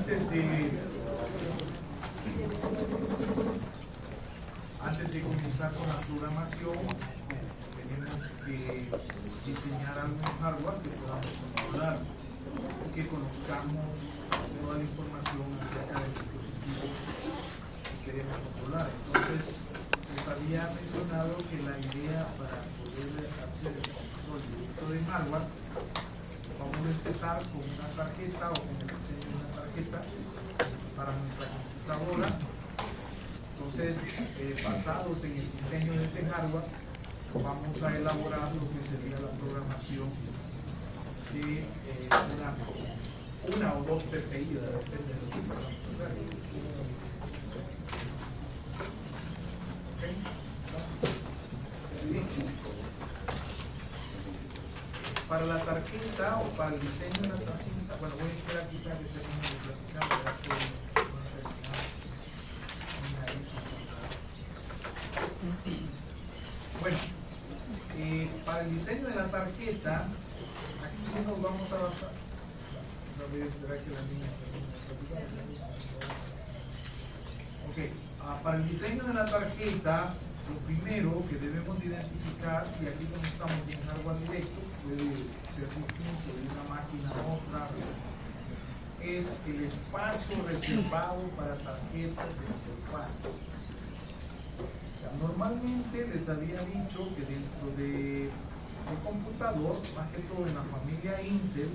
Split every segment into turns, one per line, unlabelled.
Antes de comenzar con la programación, tenemos que diseñar algún hardware que podamos controlar y que conozcamos toda la información acerca del dispositivo que queremos controlar. Entonces, les había mencionado que la idea para poder hacer el control directo de hardware, vamos a empezar con una tarjeta o con el diseño de una tarjeta para nuestra computadora. Entonces, basados en el diseño de ese hardware, vamos a elaborar lo que sería la programación de una o dos PPI, depende de lo que vamos a hacer. ¿Okay? Para la tarjeta o para el diseño de la tarjeta, bueno, voy a esperar quizá que termine de platicar. Bueno, para el diseño de la tarjeta, aquí nos vamos a basar. No voy a esperar que la niña termine. Para el diseño de la tarjeta, lo primero que debemos de identificar, y aquí no estamos en hardware directo, puede ser distinto de una máquina a otra, es el espacio reservado para tarjetas de interfaz. Normalmente les había dicho que dentro de un computador, más que todo en la familia Intel,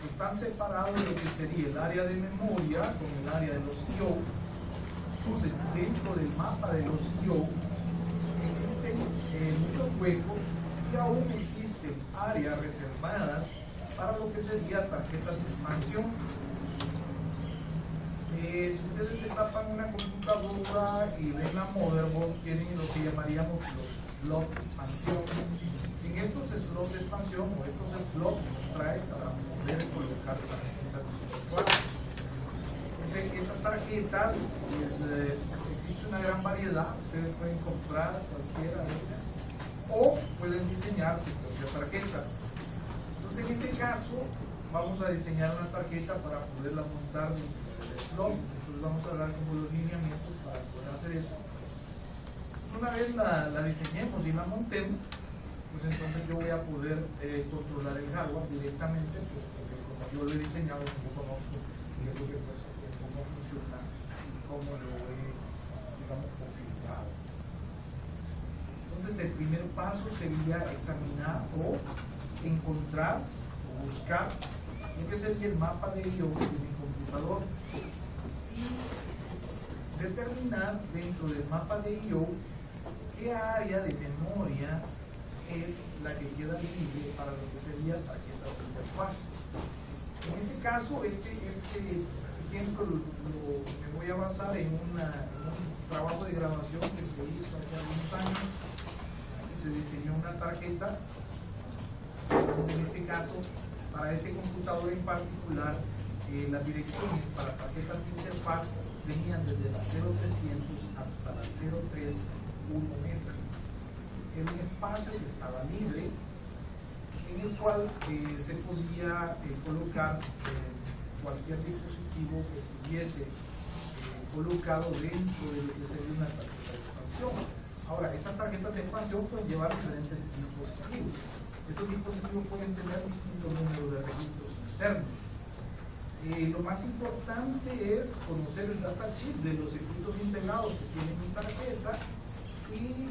están separados lo que sería el área de memoria con el área de los I/O. Entonces, dentro del mapa de los I/O existen muchos huecos y aún existen áreas reservadas para lo que sería tarjetas de expansión. Si ustedes destapan una computadora y ven la motherboard, tienen lo que llamaríamos los slots de expansión. En estos slots de expansión o estos slots que nos trae para poder colocar tarjetas de interfaz. Entonces, estas tarjetas, pues, existe una gran variedad, ustedes pueden comprar cualquiera de ellas o pueden diseñar su propia tarjeta. Entonces, en este caso, vamos a diseñar una tarjeta para poderla montar en el slot. Entonces vamos a hablar como los lineamientos para poder hacer eso. Pues una vez la diseñemos y la montemos, pues entonces yo voy a poder controlar el hardware directamente, pues porque como yo lo he diseñado, yo conozco y es lo que he puesto, cómo funciona y cómo lo he, digamos, configurado. Entonces el primer paso sería examinar o encontrar o buscar lo que sería el mapa de I/O de mi computador y determinar dentro del mapa de I/O qué área de memoria es la que queda libre para lo que sería tarjeta de interfaz. En este caso, este ejemplo me voy a basar en un trabajo de grabación que se hizo hace algunos años, que se diseñó una tarjeta. Entonces, en este caso, para este computador en particular, las direcciones para tarjetas de interfaz venían desde la 0300 hasta la 031F. Era un espacio que estaba libre, en el cual se podía colocar cualquier dispositivo que estuviese colocado dentro de lo que sería una tarjeta de expansión. Ahora, estas tarjetas de expansión pueden llevar diferentes dispositivos. Estos dispositivos pueden tener distintos números de registros internos. Lo más importante es conocer el data chip de los circuitos integrados que tiene mi tarjeta y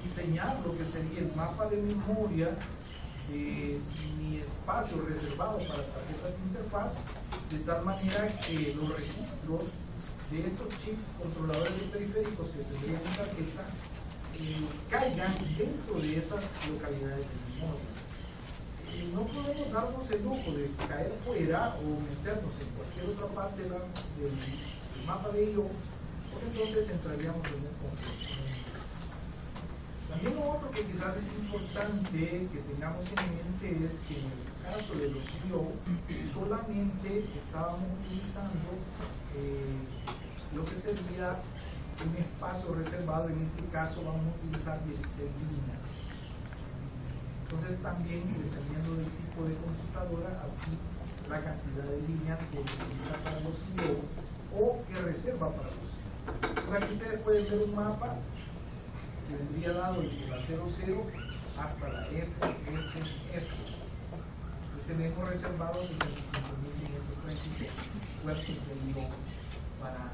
diseñar lo que sería el mapa de memoria, mi espacio reservado para tarjetas de interfaz, de tal manera que los registros de estos chips controladores de periféricos que tendría mi tarjeta caigan dentro de esas localidades de memoria. No podemos darnos el lujo de caer fuera o meternos en cualquier otra parte del mapa de I/O, porque entonces entraríamos en un conflicto. También lo otro que quizás es importante que tengamos en mente es que en el caso de los I/O solamente estábamos utilizando lo que sería un espacio reservado. En este caso vamos a utilizar 16 líneas. Entonces también, dependiendo del tipo de computadora, así la cantidad cantidad de líneas que utiliza para los I/O o que reserva para los I/O. Entonces aquí ustedes pueden ver un mapa que vendría dado de la 00 hasta la F. Tenemos reservados 65.536 puertos de I/O para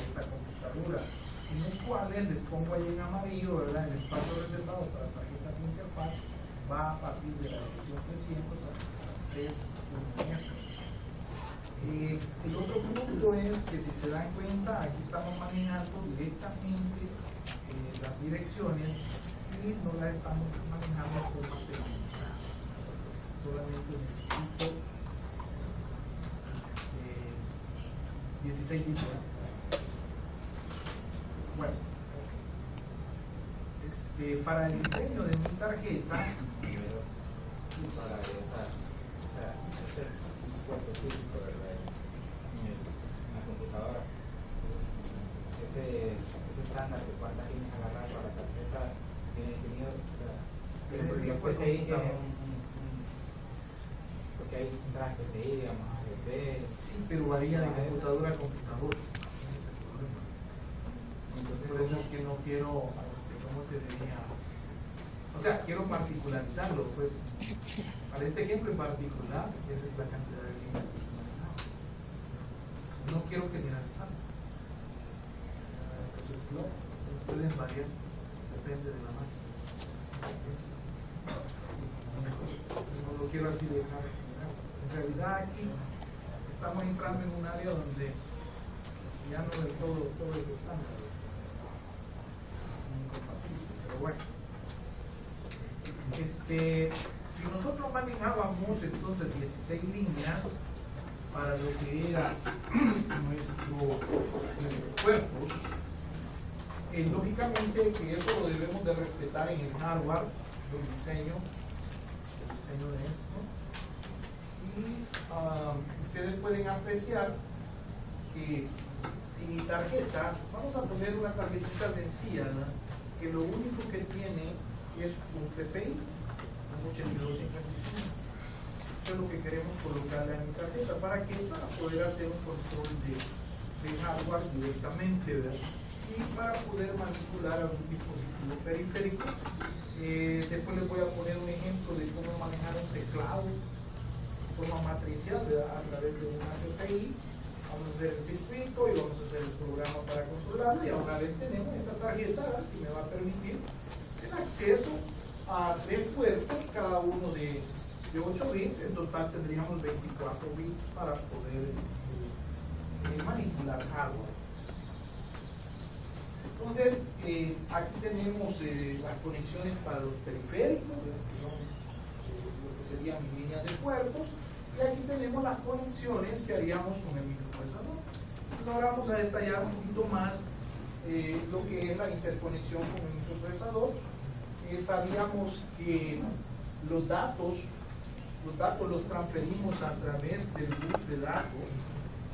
esta computadora, en los cuales les pongo ahí en amarillo, ¿verdad? El espacio reservado para tarjetas de interfaz va a partir de la dirección 300 hasta 3.F. El otro punto es que, si se dan cuenta, aquí estamos manejando directamente las direcciones y no las estamos manejando de forma segmentada. Solamente necesito 16 bits. Bueno, para el diseño de mi tarjeta,
para ese puerto físico, ¿verdad? En la computadora, ese estándar de cuántas líneas agarrar para la tarjeta tiene definido, los PCI tienen porque hay entradas PCI, digamos, AGP.
Sí, pero varía de computadora a computadora.
Entonces,
por eso es que no quiero, ¿cómo te diría? O sea, quiero particularizarlo, pues. Para este ejemplo en particular, esa es la cantidad de líneas que se manejan. No quiero generalizarlo. Entonces, no, pueden variar, depende de la máquina. No lo quiero así dejar. En realidad, aquí estamos entrando en un área donde ya no del todo es estándar. Pero bueno, si nosotros manejábamos entonces 16 líneas para lo que era nuestros cuerpos, lógicamente que eso lo debemos de respetar en el hardware del diseño de esto, y ustedes pueden apreciar que si mi tarjeta, vamos a poner una tarjetita sencilla, ¿no?, que lo único que tiene es un PPI, un 8255. Eso es lo que queremos colocarle a mi tarjeta. ¿Para qué? Para poder hacer un control de hardware directamente, ¿verdad? Y para poder manipular algún dispositivo periférico. Después les voy a poner un ejemplo de cómo manejar un teclado de forma matricial, ¿verdad?, a través de una PPI. Vamos a hacer el circuito y vamos a hacer el programa para controlarlo, y una vez tenemos esta tarjeta que me va a permitir el acceso a 3 puertos, cada uno de 8 bits. En total tendríamos 24 bits para poder manipular hardware. Entonces, aquí tenemos las conexiones para los periféricos, que son lo que serían mis líneas de puertos, y aquí tenemos las conexiones que haríamos con el microprocesador. Entonces, ahora vamos a detallar un poquito más lo que es la interconexión con el microprocesador. Sabíamos que los datos los transferimos a través del bus de datos,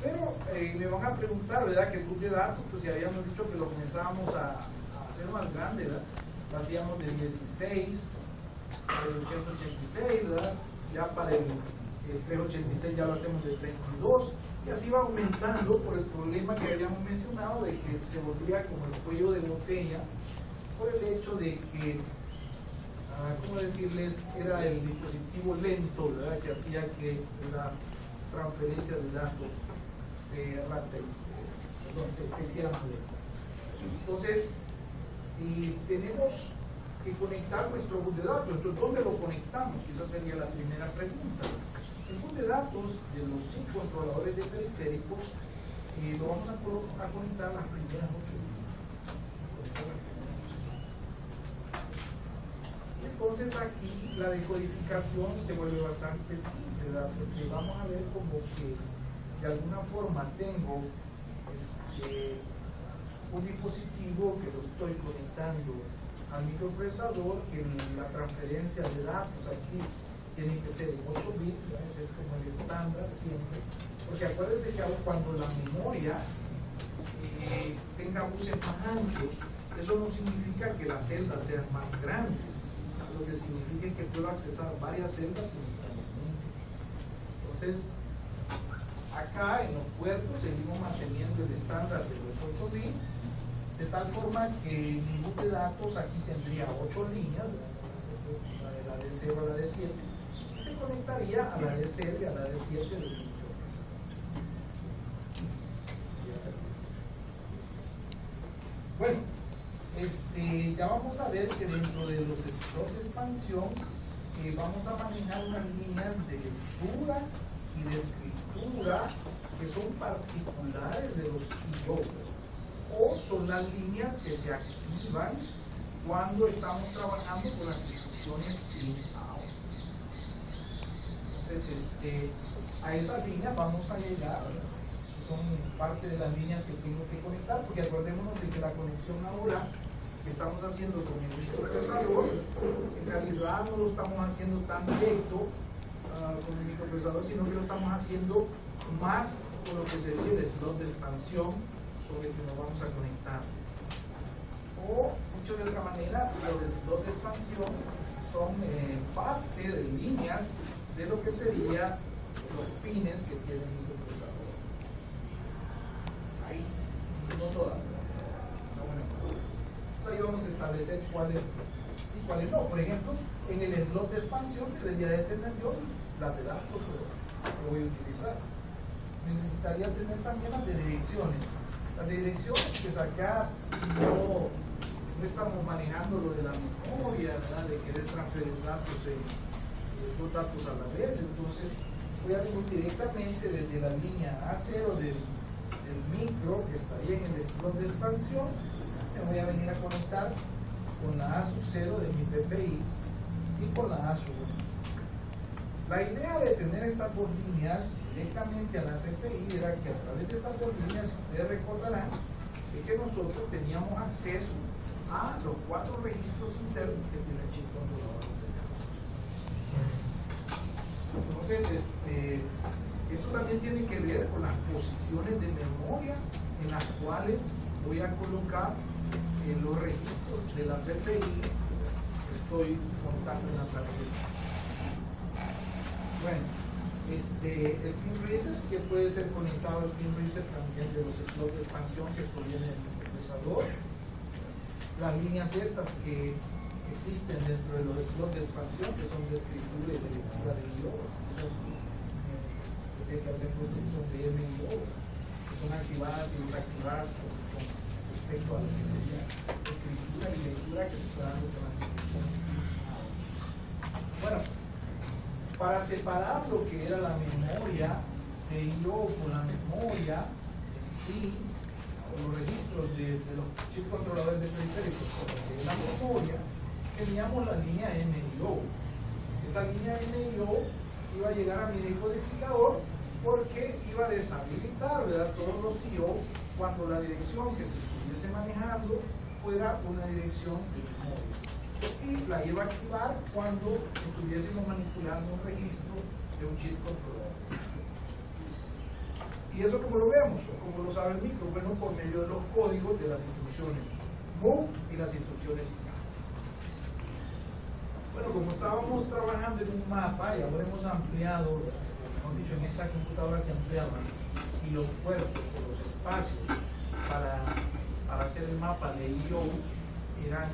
pero me van a preguntar, ¿verdad?, que el bus de datos, pues si habíamos dicho que lo comenzábamos a hacer más grande, ¿verdad? Lo hacíamos de 16 para el 886, ¿verdad? Ya para el 386 ya lo hacemos de 32, y así va aumentando, por el problema que habíamos mencionado de que se volvía como el cuello de botella, por el hecho de que, ¿cómo decirles?, era el dispositivo lento, ¿verdad?, que hacía que las transferencias de datos se hicieran más lentas. Entonces, tenemos que conectar nuestro bus de datos. Entonces, ¿dónde lo conectamos? Esa sería la primera pregunta. El bus de datos de los chip controladores de periféricos lo vamos a conectar las primeras 8 líneas. Entonces aquí la decodificación se vuelve bastante simple, ¿verdad?, porque vamos a ver como que de alguna forma tengo un dispositivo que lo estoy conectando al microprocesador, que la transferencia de datos aquí tiene que ser en 8 bits, ¿verdad? Ese es como el estándar siempre, porque acuérdense que cuando la memoria tenga buses más anchos, eso no significa que las celdas sean más grandes, lo que significa es que puedo accesar varias celdas simultáneamente. Entonces, acá en los puertos seguimos manteniendo el estándar de los 8 bits, de tal forma que mi bus de datos aquí tendría 8 líneas, la de D0 a la D7, y se conectaría a la D0 y a la D7 del microprocesador. Bueno, ya vamos a ver que dentro de los slots de expansión vamos a manejar unas líneas de lectura y de escritura que son particulares de los I/O, o son las líneas que se activan cuando estamos trabajando con las instrucciones in-out. Entonces, a esas líneas vamos a llegar, son parte de las líneas que tengo que conectar, porque acordémonos de que la conexión ahora que estamos haciendo con el microprocesador, en realidad no lo estamos haciendo tan directo con el microprocesador, sino que lo estamos haciendo más con lo que sería el slot de expansión con el que nos vamos a conectar. O, dicho de otra manera, los slots de expansión son parte de líneas de lo que serían los pines que tiene el microprocesador. Ahí, no todas. Ahí vamos a establecer cuáles sí, cuáles no. Por ejemplo, en el slot de expansión debería de tener yo las de datos que voy a utilizar. Necesitaría tener también las de direcciones. Las de direcciones, pues acá no estamos manejando lo de la memoria, ¿verdad? De querer transferir datos dos datos a la vez. Entonces voy a venir directamente desde la línea A0 del micro, que estaría en el slot de expansión. Me voy a venir a conectar con la A0 de mi PPI y con la A1. La idea de tener estas dos líneas directamente a la PPI era que a través de estas dos líneas, ustedes recordarán que nosotros teníamos acceso a los 4 registros internos que tiene el chip controlador. Entonces, esto también tiene que ver con las posiciones de memoria en las cuales voy a colocar los registros de la PPI que estoy contando en la tarjeta. Bueno, el pin reset, que puede ser conectado al pin reset también de los slots de expansión que provienen del procesador. Las líneas estas que existen dentro de los slots de expansión, que son de escritura y de lectura de I/O, que son de M/I/O, que son activadas y desactivadas con respecto a lo que sería escritura y lectura que se está dando con las instrucciones. Bueno, para separar lo que era la memoria de I/O con la memoria en sí, o los registros de los chip controladores de periféricos con lo que es la memoria, teníamos la línea M/I/O. Esta línea M/I/O iba a llegar a mi decodificador porque iba a deshabilitar, ¿verdad?, todos los I/O cuando la dirección que se estuviese manejando fuera una dirección de memoria. Y la iba a activar cuando estuviésemos manipulando un registro de un chip controlador. ¿Y eso cómo lo vemos? ¿O cómo lo sabe el micro? Bueno, por medio de los códigos de las instrucciones MOV y las instrucciones CAT. Bueno, como estábamos trabajando en un mapa y ahora hemos ampliado, mejor dicho, en esta computadora se ampliaban y los puertos o los espacios para hacer el mapa de I/O era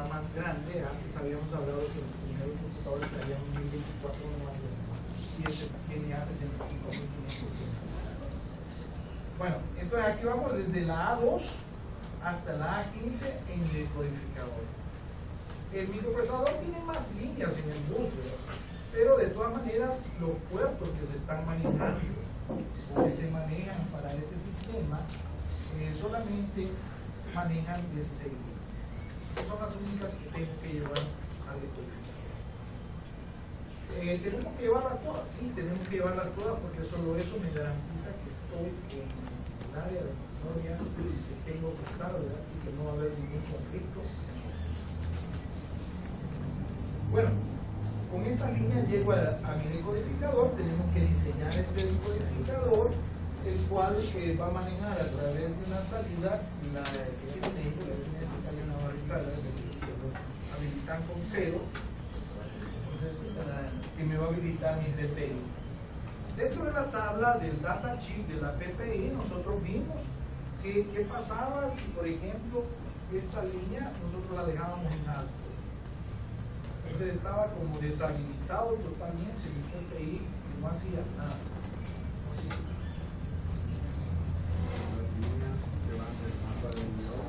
más grande. Antes habíamos hablado que los primeros computadores traían 1024 números y este tiene A 65.500. Bueno, entonces aquí vamos desde la A2 hasta la A15 en el decodificador. El microprocesador tiene más líneas en el bus, pero de todas maneras los puertos que se están manejando o que se manejan para este sistema solamente manejan 16 líneas. Son las únicas que tengo que llevar al decodificador. ¿Tenemos que llevarlas todas? Sí, tenemos que llevarlas todas, porque solo eso me garantiza que estoy en el área de memoria que tengo que estar, ¿verdad?, y que no va a haber ningún conflicto. Bueno, con esta línea llego a mi decodificador. Tenemos que diseñar este decodificador, el cual va a manejar a través de una salida la que tengo, la línea de una barrita de habilitar con ceros, entonces que me va a habilitar mi DPI. dentro de la tabla del data sheet de la PPI nosotros vimos qué pasaba si, por ejemplo, esta línea nosotros la dejábamos en alto. Entonces estaba como deshabilitado totalmente el PPI y no hacía nada. No hacía nada.
Las líneas que van del mapa de New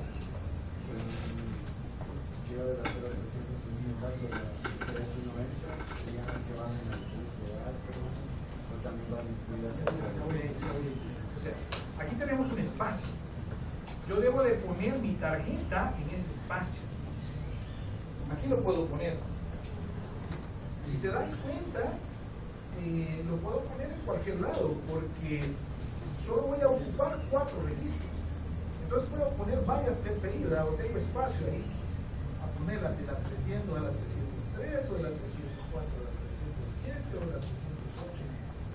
que va de la 0 a 300 en el caso de la 390, serían las que van en el curso de alto, o también van incluidas en
O sea, aquí tenemos un espacio. Yo debo de poner mi tarjeta en ese espacio. Aquí lo puedo poner. Si te das cuenta, lo puedo poner en cualquier lado porque solo voy a ocupar 4 registros. Entonces puedo poner varias PPI, ¿verdad? O tengo espacio ahí a poner la de la 300 a la 303 o de la 304 a la 307 o de la 308.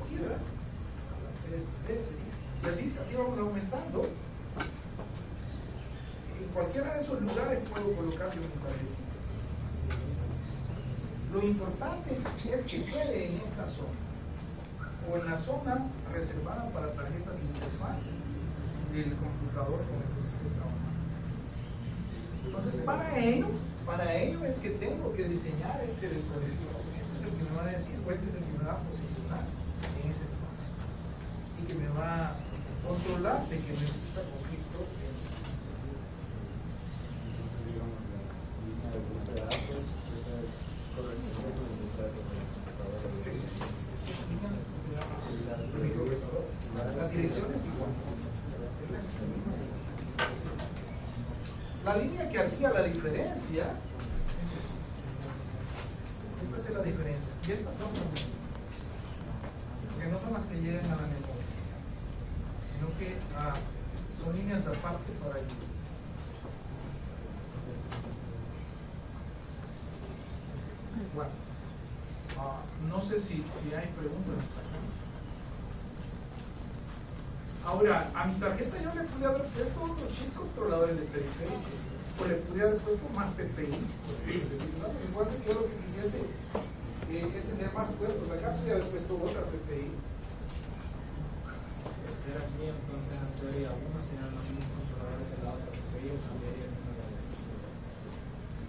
Así, ¿verdad? A la 313. Y así vamos aumentando. En cualquiera de esos lugares puedo colocarle un tarjeta. Lo importante es que quede en esta zona o en la zona reservada para tarjetas de interfaz del computador con el que se esté trabajando. Entonces, para ello es que tengo que diseñar este dispositivo. Este es el que me va a decir, o este es el que me va a posicionar en ese espacio y que me va a controlar de que necesita conflicto.
Entonces, digamos, la línea de curso de datos, esa es correcta con el curso de datos del computador.
La dirección es igual. La línea que hacía la diferencia, esta es la diferencia, y estas no son, porque no son las que llegan a la memoria, sino que son líneas aparte para ello. Bueno, no sé si hay preguntas. Ahora, a mi tarjeta yo le pude haber puesto otros chips controladores de periferia, o le pude haber puesto más PPI. Igual que yo lo que quisiese es tener más puertos. Acá pude haber puesto otra PPI.
Ser así, entonces sería uno serán los mismos controladores de la otra PPI o cambiaría el número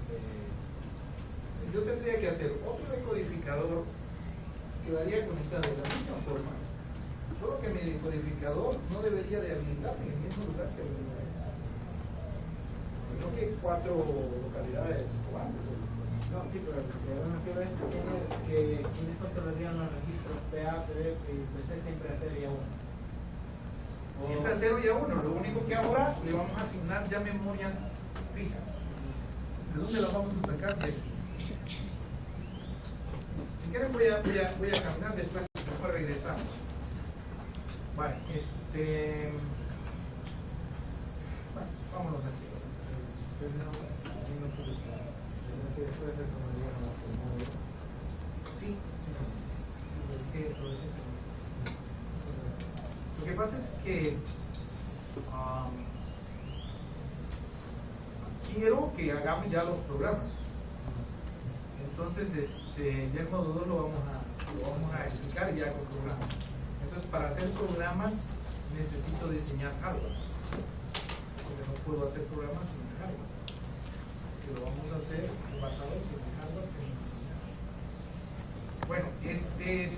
de
Yo tendría que hacer otro decodificador que quedaría conectado de la misma forma. Solo que mi decodificador no debería de habilitarme en el mismo lugar que habilita esta, sino que 4 localidades o antes.
No, sí, pero lo que yo me refiero es que quienes controlarían los registros PA, PB y PC siempre a 0 y a 1.
Siempre a 0 y a 1. Lo único que ahora le vamos a asignar ya memorias fijas. ¿De dónde las vamos a sacar? De aquí. Si quieren voy a caminar después regresamos. Vale, bueno, vámonos aquí. Sí. Lo que pasa es que quiero que hagamos ya los programas. Entonces, ya el módulo 2 lo vamos a explicar ya con programas. Entonces, para hacer programas necesito diseñar hardware, porque no puedo hacer programas sin hardware, que lo vamos a hacer basados en el hardware que hemos diseñado. Bueno, si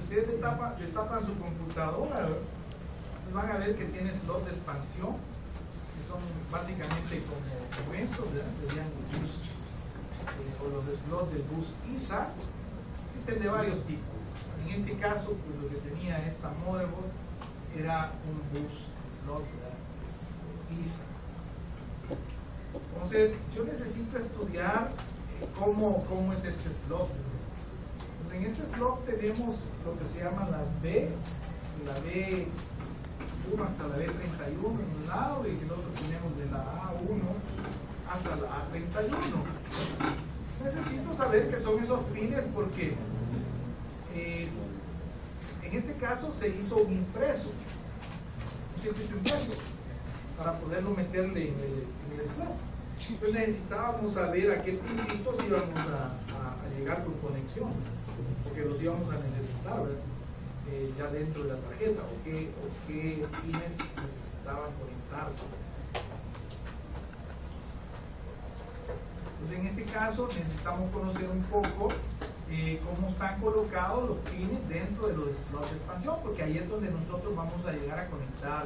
ustedes destapan su computadora, van a ver que tiene slots de expansión, que son básicamente como estos, ¿verdad? Serían bus, o los slots del bus ISA. Existen de varios tipos. En este caso, pues lo que tenía esta motherboard era un bus slot, ISA. Entonces, yo necesito estudiar cómo es este slot. Pues en este slot tenemos lo que se llaman las B, la B1 hasta la B31 en un lado, y el otro tenemos de la A1 hasta la A31. Necesito saber qué son esos pines porque en este caso se hizo un impreso, un circuito impreso, para poderlo meterle en el slot. Entonces necesitábamos saber a qué pincitos íbamos a llegar con conexión, porque los íbamos a necesitar, ¿verdad? ya dentro de la tarjeta, o qué pines necesitaban conectarse. Entonces en este caso necesitamos conocer un poco cómo están colocados los pines dentro de los slots de expansión, porque ahí es donde nosotros vamos a llegar a conectar.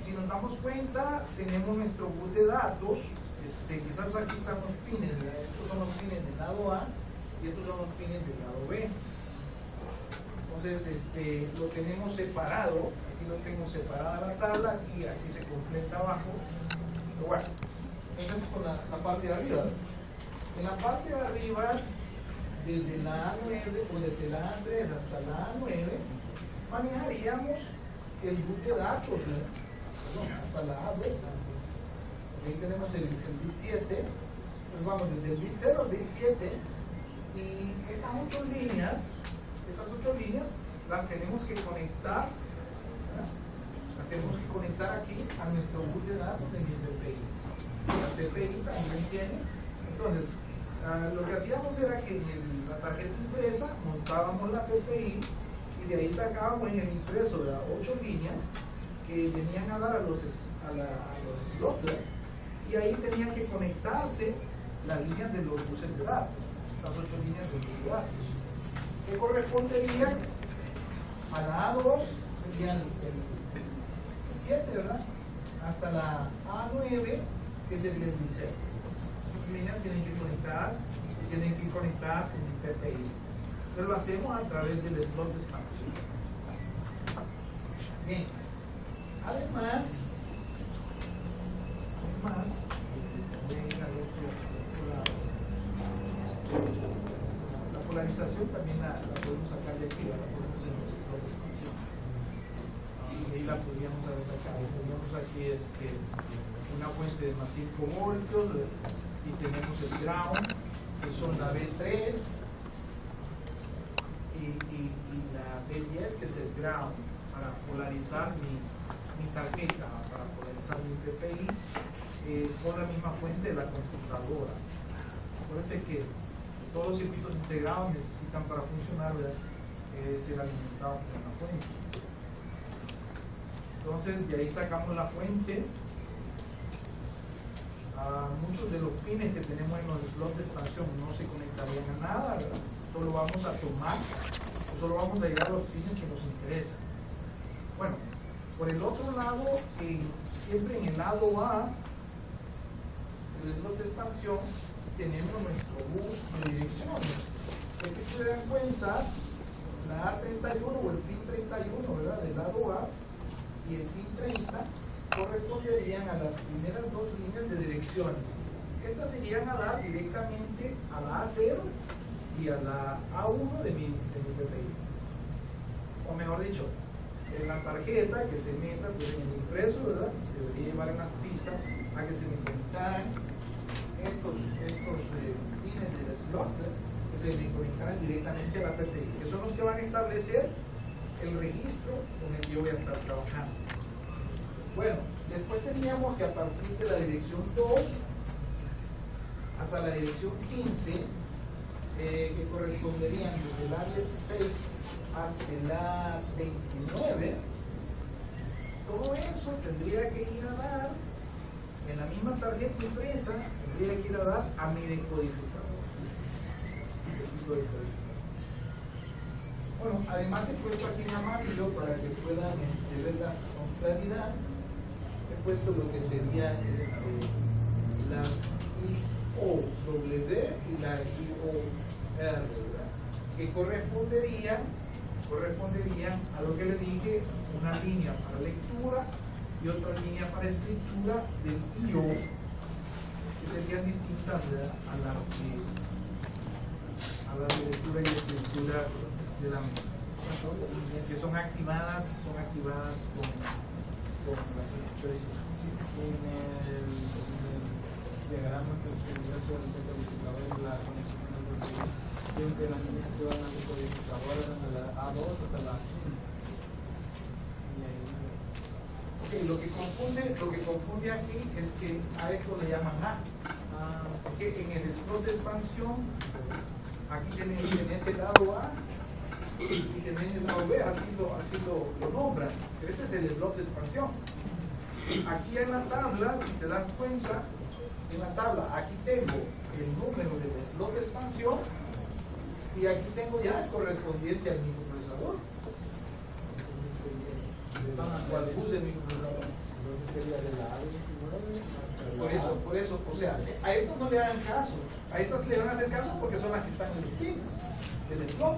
Si nos damos cuenta, tenemos nuestro bus de datos. Quizás aquí están los pines, estos son los pines del lado A y estos son los pines del lado B. Entonces lo tenemos separado, aquí lo tengo separada la tabla, aquí se completa abajo. Pero bueno, eso es con la parte de arriba. En la parte de arriba, desde la A9 o desde la A3 hasta la A9, manejaríamos el bus de datos, hasta la A2. Ahí tenemos el bit 7, pues vamos desde el bit 0 al bit 7, y estas 8 líneas las tenemos que conectar, las tenemos que conectar aquí a nuestro bus de datos de mi PPI. La PPI también tiene. Entonces, lo que hacíamos era que en la tarjeta impresa montábamos la PPI y de ahí sacábamos en el impreso las 8 líneas que venían a dar a los slots, y ahí tenían que conectarse las líneas de los buses de datos, las 8 líneas de buses de datos, que corresponderían a la A2, serían el 7, ¿verdad? Hasta la A9, que sería el 0. Esas líneas tienen que ir conectadas con el PPI. Entonces lo hacemos a través del slot de expansión. Bien. Además, la polarización también la podemos sacar de aquí, la ponemos en los slots de expansión. Y ahí la podríamos haber sacado. Tenemos aquí una fuente de más 5 voltios y tenemos el ground, que son la B3 y la B10, que es el ground, para polarizar mi tarjeta, para polarizar mi PPI con la misma fuente de la computadora. Acuérdense que todos los circuitos integrados necesitan, para funcionar, ser alimentados por una fuente. Entonces de ahí sacamos la fuente. Muchos de los pines que tenemos en los slots de expansión no se conectarían a nada, ¿verdad? Solo vamos a tomar o solo vamos a llegar a los pines que nos interesan. Bueno, por el otro lado, siempre en el lado A del slot de expansión tenemos nuestro bus de direcciones. Aquí se dan cuenta, la A31 o el pin 31, ¿verdad?, del lado A, y el pin 30 corresponderían a las primeras 2 líneas de direcciones. Estas irían a dar directamente a la A0 y a la A1 de mi PPI. O mejor dicho, en la tarjeta que se meta, pues en el impreso, ¿verdad?, debería llevar unas pistas a que se me conectaran estos pines del slot, que se me conectaran directamente a la PPI, que son los que van a establecer el registro con el que yo voy a estar trabajando. Bueno, después teníamos que a partir de la dirección 2 hasta la dirección 15, que corresponderían desde la 16 hasta la 29, todo eso tendría que ir a dar en la misma tarjeta impresa, tendría que ir a dar a mi decodificador. Ese tipo de decodificador. Bueno, además he puesto aquí en amarillo para que puedan verlas con claridad. He puesto lo que serían las IOW y las IOR, ¿verdad?, que corresponderían a lo que le dije, una línea para lectura y otra línea para escritura del IO, que serían distintas, ¿verdad?, a las de lectura y escritura de la misma, que son activadas con las instrucciones.
En el diagrama que escribió sobre el decodificador y la conexión del PPI, siempre las líneas que van al decodificador desde la A2 hasta la 15.
Okay, lo que confunde aquí es que a esto le llaman A. Porque en el slot de expansión, aquí en ese lado A, y que en el lado B así lo nombran. Este es el slot de expansión. Aquí en la tabla, si te das cuenta, en la tabla aquí tengo el número del slot de expansión y aquí tengo ya el correspondiente al microprocesador. O al bus del microprocesador. Por eso, o sea, a estos no le hagan caso. A estas le van a hacer caso porque son las que están en los pins del slot.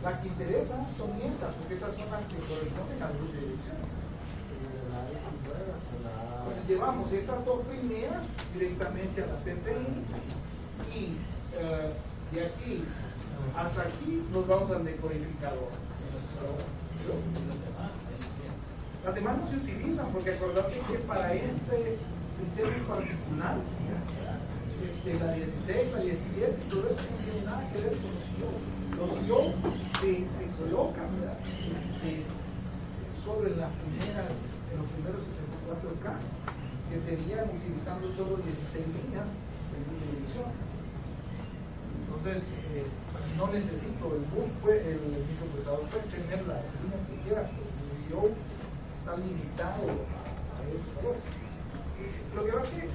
Las que interesan son estas, porque estas son las que corresponden al bus de direcciones. Entonces llevamos estas dos primeras directamente a la PPI y de aquí hasta aquí nos vamos al decodificador. Las demás no se utilizan porque acordate que para este sistema en particular, la 16, la 17, todo eso no tiene nada que ver con los IO. Los IO se colocan, ¿verdad? Sobre los primeros 64K, que serían utilizando solo 16 líneas de divisiones. Entonces, no necesito el microprocesador puede tener las líneas que quiera, pero el IO está limitado a eso. Lo que pasa es que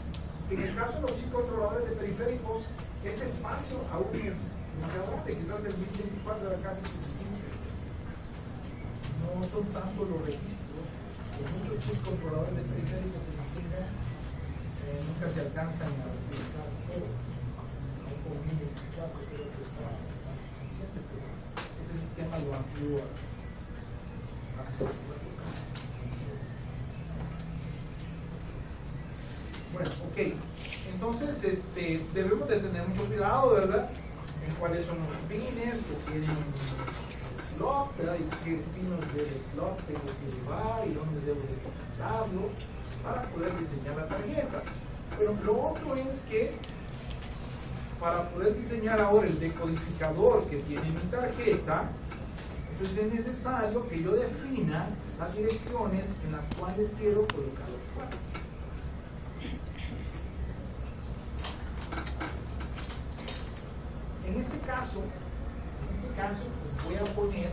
en el caso de los chicos controladores de periféricos, este espacio aún es demasiado grande, quizás el 1024 era casi suficiente. No son tanto los registros, muchos chicos controladores de periféricos que se siguen nunca se alcanzan a utilizar todo. Aún con 1024 creo que está suficiente, pero este sistema lo amplió a 64. Bueno, ok. Entonces, debemos de tener mucho cuidado, ¿verdad? En cuáles son los pines que tienen slot, ¿verdad? Y qué pinos del slot tengo que llevar y dónde debo de colocarlo para poder diseñar la tarjeta. Pero lo otro es que para poder diseñar ahora el decodificador que tiene mi tarjeta, entonces es necesario que yo defina las direcciones en las cuales quiero colocar los cuadros. En este caso, pues voy a poner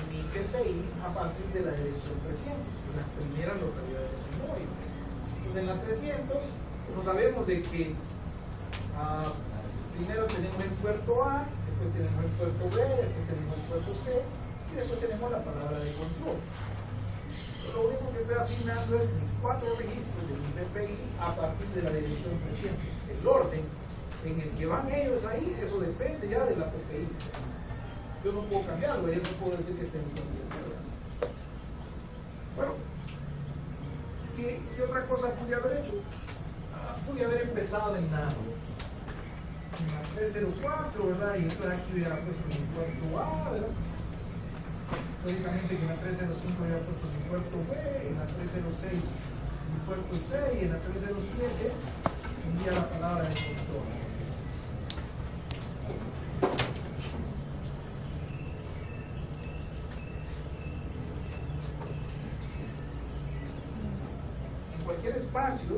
mi PPI a partir de la dirección 300, la primera localidad de memoria. Entonces en la 300, como sabemos de que primero tenemos el puerto A, después tenemos el puerto B, después tenemos el puerto C y después tenemos la palabra de control. Lo único que estoy asignando es mis 4 registros de mi PPI a partir de la dirección 300. El orden en el que van ellos ahí, eso depende ya de la PPI. Yo no puedo cambiarlo, yo no puedo decir que estén en la. Bueno, ¿qué otra cosa pude haber hecho? Pude haber empezado en la 304, ¿verdad? Y entonces aquí hubiera puesto mi puerto A, ¿verdad? Lógicamente que en la 305 hubiera puesto mi puerto B, en la 306 mi puerto C y en la 307 envía la palabra de control. En cualquier espacio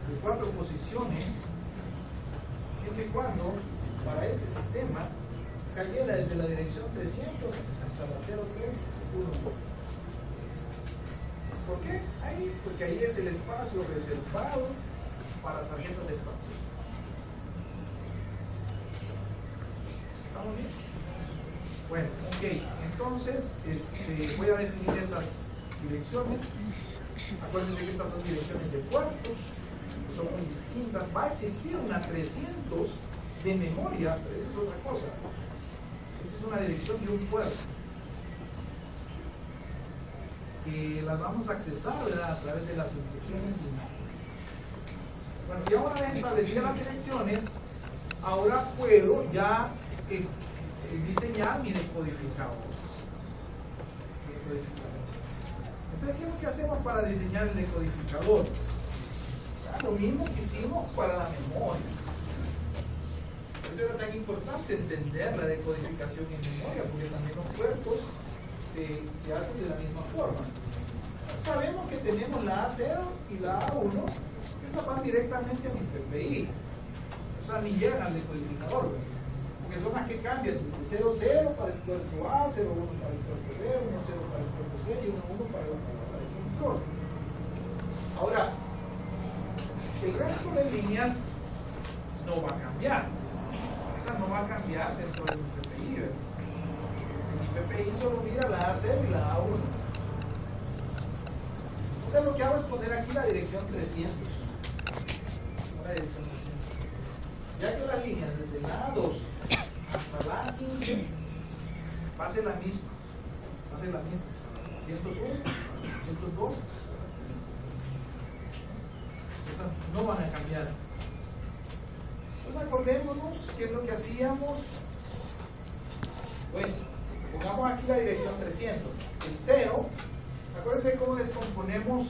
de 4 posiciones, siempre y cuando para este sistema cayera desde la dirección 300 hasta la 0311. ¿Por qué? Porque ahí es el espacio reservado para tarjetas de expansión. ¿Estamos bien? Bueno, ok. Entonces, voy a definir esas direcciones. Acuérdense que estas son direcciones de puertos, que son muy distintas. Va a existir una 300 de memoria, pero esa es otra cosa. Esa es una dirección de un puerto. Que las vamos a accesar, ¿verdad?, a través de las instrucciones binarias. Bueno, y ahora vez establecidas las direcciones, ahora puedo ya diseñar mi decodificador. Entonces, ¿qué es lo que hacemos para diseñar el decodificador? Lo mismo que hicimos para la memoria. Por eso era tan importante entender la decodificación en memoria, porque también los puertos se hacen de la misma forma. Sabemos que tenemos la A0 y la A1, que esas van directamente a mi PPI. O sea, ni llegan al decodificador. porque son las que cambian de 0, 0 para el puerto A, 0, 1 para el puerto B, 1, 0 para el puerto C y 1, 1 para la palabra de control. Ahora, el resto de líneas no va a cambiar. Esa no va a cambiar dentro del PPI. El PPI solo mira la A0 y la A1. Entonces lo que hago es poner aquí la dirección 300. La dirección 300. Ya que las líneas desde la A2 hasta la A15 va a ser la misma. Va a ser la misma. 101, 102. Esas no van a cambiar. Entonces acordémonos qué es lo que hacíamos. Bueno, pongamos aquí la dirección 300. El 0, acuérdense cómo descomponemos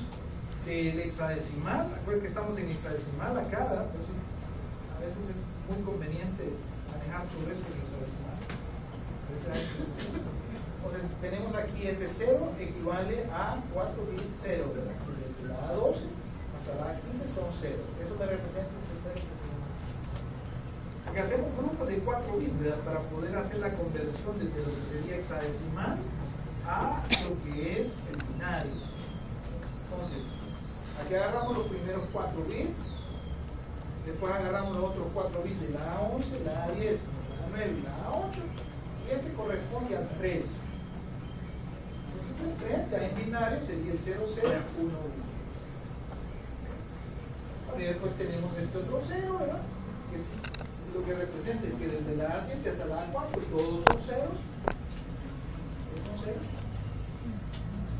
del hexadecimal. Acuérdense que estamos en hexadecimal acá, ¿verdad? Entonces, a veces es muy conveniente manejar todo esto en hexadecimal. Entonces tenemos aquí este 0 equivale a 4 bit 0, ¿verdad? Desde la A12 hasta la A15 son 0. Eso me representa este 0. Porque hacemos grupos de 4 bits, ¿verdad? Para poder hacer la conversión desde lo que sería hexadecimal a lo que es el binario. Entonces, aquí agarramos los primeros 4 bits, después agarramos los otros 4 bits de la A11, la A10, la A9 y la A8, y este corresponde al 3. Entonces el 3 ya en binario sería el 0, 0, 1, 1. Y después tenemos este otro 0, ¿verdad? Que es lo que representa es que desde la A7 hasta la A4 todos son ceros. Son ceros.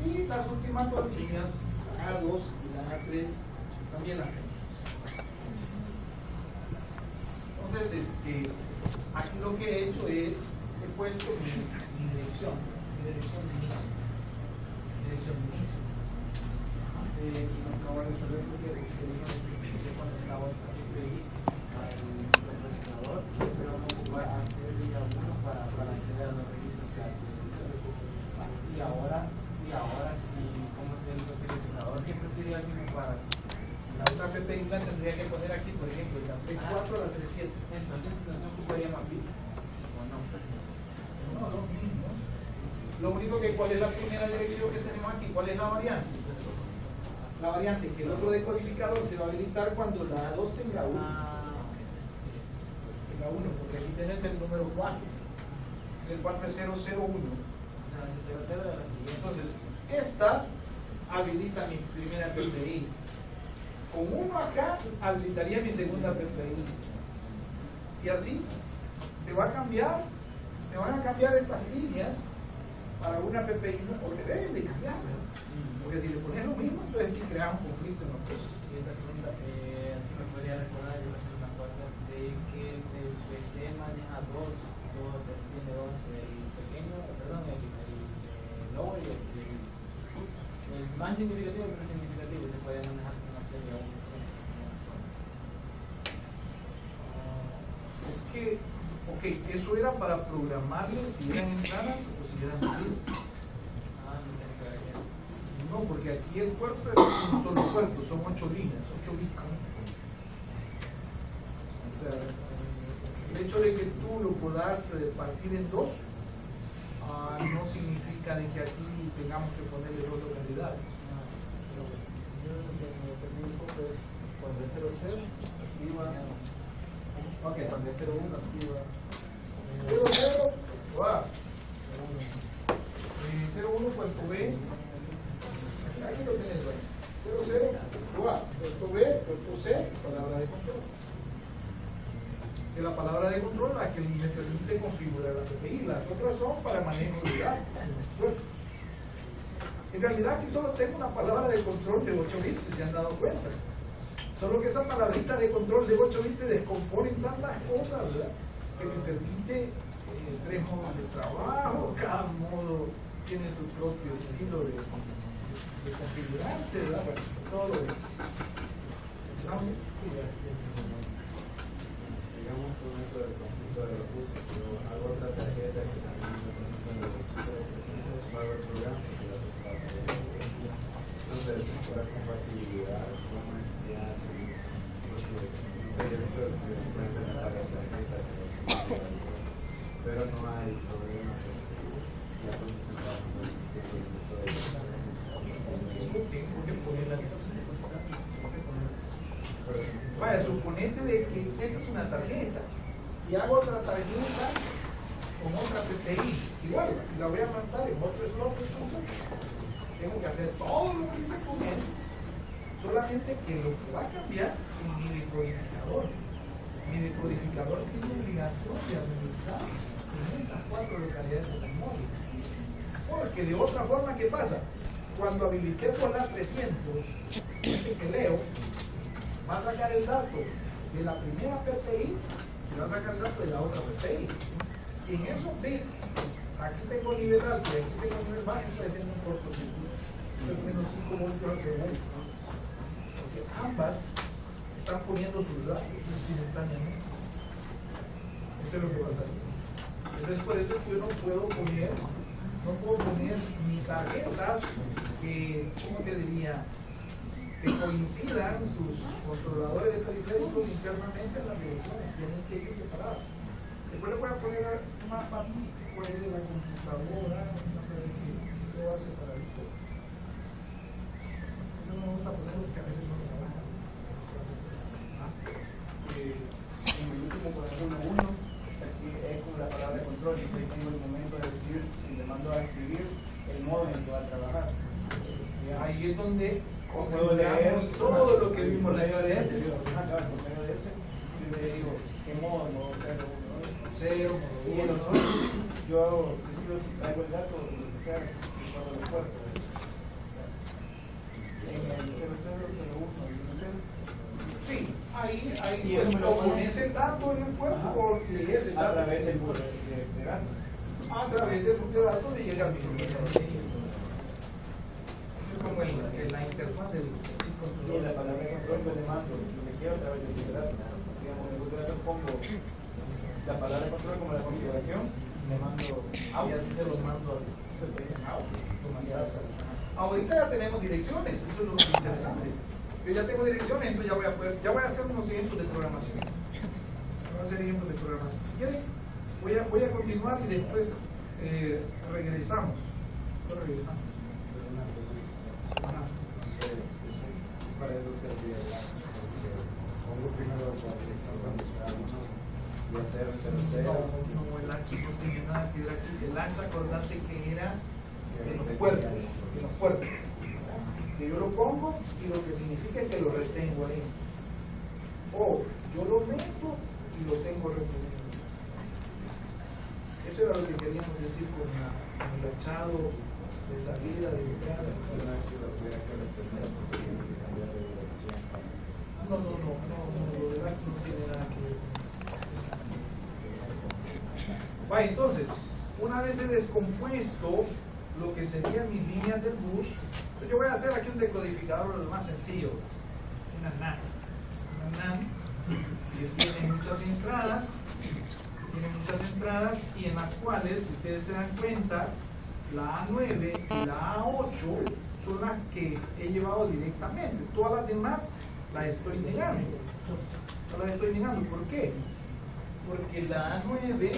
Y las últimas dos líneas, la A2 y la A3, también las tenemos. Entonces, aquí lo que he hecho es, he puesto mi dirección de inicio. Dirección de inicio.
Y nos acabo de resolver porque yo cuando estaba en PPI al procesador, siempre vamos a ocupar acceder a uno para acceder a los registros. Y ahora si, ¿cómo se el procesador? Siempre sería el mismo para
la otra PPI la tendría que poner aquí, por ejemplo, de la P4 a la 37.
Entonces no se ocuparía más bits, ¿o no?
No, los mismos. Lo único que, ¿cuál es la primera dirección que tenemos aquí? ¿Cuál es la variante? La variante que el otro decodificador se va a habilitar cuando la A2 tenga 1. Tenga 1, porque aquí tenés el número 4. El 4 es 001. Entonces, esta habilita mi primera PPI. Con 1 acá habilitaría mi segunda PPI. Y así se va a cambiar, se van a cambiar estas líneas para una PPI, porque deben de cambiar, ¿verdad? Porque si le pones lo mismo, entonces sí crea un conflicto en los dos.
Y esta pregunta, si me podría recordar, yo hacer una cuarta, de que el PC maneja tiene dos, el pequeño, perdón, el lower y el más significativo y el menos significativo, se puede manejar con una serie o
Es que, ok, eso era para programarle si eran entradas o si eran salidas. No, porque aquí el puerto es un solo puerto, son 8 líneas, 8 bits. O sea, el hecho de que tú lo puedas partir en dos no significa de que aquí tengamos que ponerle dos localidades.
Yo lo que me perdí un poco es cuando es 00 activa, cuando es 01 activa
00, wow. 01 puerto B. Aquí lo tenés, 00, puerto B, puerto C, palabra de control. Que la palabra de control la que me permite configurar la PPI, las otras son para manejo de datos. En realidad aquí solo tengo una palabra de control de 8 bits, si se han dado cuenta. Solo que esa palabrita de control de 8 bits se descompone en tantas cosas, ¿verdad? Que me permite 3 modos de trabajo, cada modo tiene su propio estilo de configurarse, ¿verdad? Bueno, todo lo demás. ¿Empezamos bien?
digamos con eso del conflicto de los buses, yo hago otra tarjeta que también me permite en el exceso de 300 pago el programa que las está entonces por la compatibilidad cómo es que hace porque yo he visto que simplemente me pagas la tarjeta que pero no hay problemas. Ya pues se está dando el proceso de
¿Por qué poner las vaya, suponete de que esta es una tarjeta y hago otra tarjeta con otra PPI, igual, la voy a mandar en otro slot de concepto. Tengo que hacer todo lo que hice con él, solamente que lo que va a cambiar es mi decodificador. Mi decodificador tiene obligación de administrar en estas 4 localidades de memoria. Porque de otra forma, ¿qué pasa? Cuando habilité por la 300, que leo, va a sacar el dato de la primera PPI y va a sacar el dato de la otra PPI. Si en esos bits, aquí tengo nivel alto y aquí tengo nivel bajo, está haciendo un cortocircuito de menos 5 voltios al segundo. Porque ambas están poniendo sus datos simultáneamente. Esto es lo que pasa. Entonces, por eso es que yo no puedo poner ni tarjetas que, ¿cómo te diría?, que coincidan sus controladores de periféricos internamente en las direcciones, tienen que ir separados. Después le voy a poner un mapa de la computadora, no sé qué va a separar todo. Eso no me gusta ponerlo porque a veces no me trabaja.
En el último corazón 1, aquí es con la palabra control y ahí tengo el momento de decidir si le mando a escribir el modo en el que va a trabajar.
Ahí es donde
puedo leer
todo lo que vimos la
por
clase.
medio de ese, yo le digo qué modo, modo 0, 1,
0,
y en los otros, yo decido si traigo el dato o lo que sea, y cuando lo puerto. En el 00, 01 y 10.
Sí, ahí
Y eso me lo
o con
pone-
ese dato en el puerto o lees ese
A
dato
través del de datos.
a través del bus de datos le llega al mismo. Es como la interfaz del chip
Y
controlador.
en la palabra control yo le mando lo que quiero a través de ese dato. Digamos, en el bus de datos pongo la palabra control como la configuración, le mando
Y así se los mando al ahorita ya tenemos direcciones, eso es lo que es interesante. Yo ya tengo direcciones, entonces ya voy a hacer unos ejemplos de programación. Voy a hacer ejemplos de programación. Si quieren, voy a continuar y después regresamos. Después regresamos. Ajá.
Para eso servía el LAN, porque pongo primero la dirección cuando está uno y hacer 00.
No, el AXO no tiene nada que ver aquí. El AXO, acordaste que era de los puertos. Que yo lo pongo y lo que significa es que lo retengo ahí. O yo lo meto y lo tengo retenido. Eso era lo que queríamos decir con el echado de salida, de entrada.
Una vez que lo tuviera que retener, porque tiene que cambiar de dirección.
No, lo del AXO no tiene nada que ver con eso. Vale, entonces, una vez he descompuesto lo que serían mis líneas del bus, pues yo voy a hacer aquí un decodificador lo más sencillo, una NAND, que tiene muchas entradas y en las cuales, si ustedes se dan cuenta, la A9 y la A8 son las que he llevado directamente, todas las demás las estoy negando. ¿Por qué? Porque la A9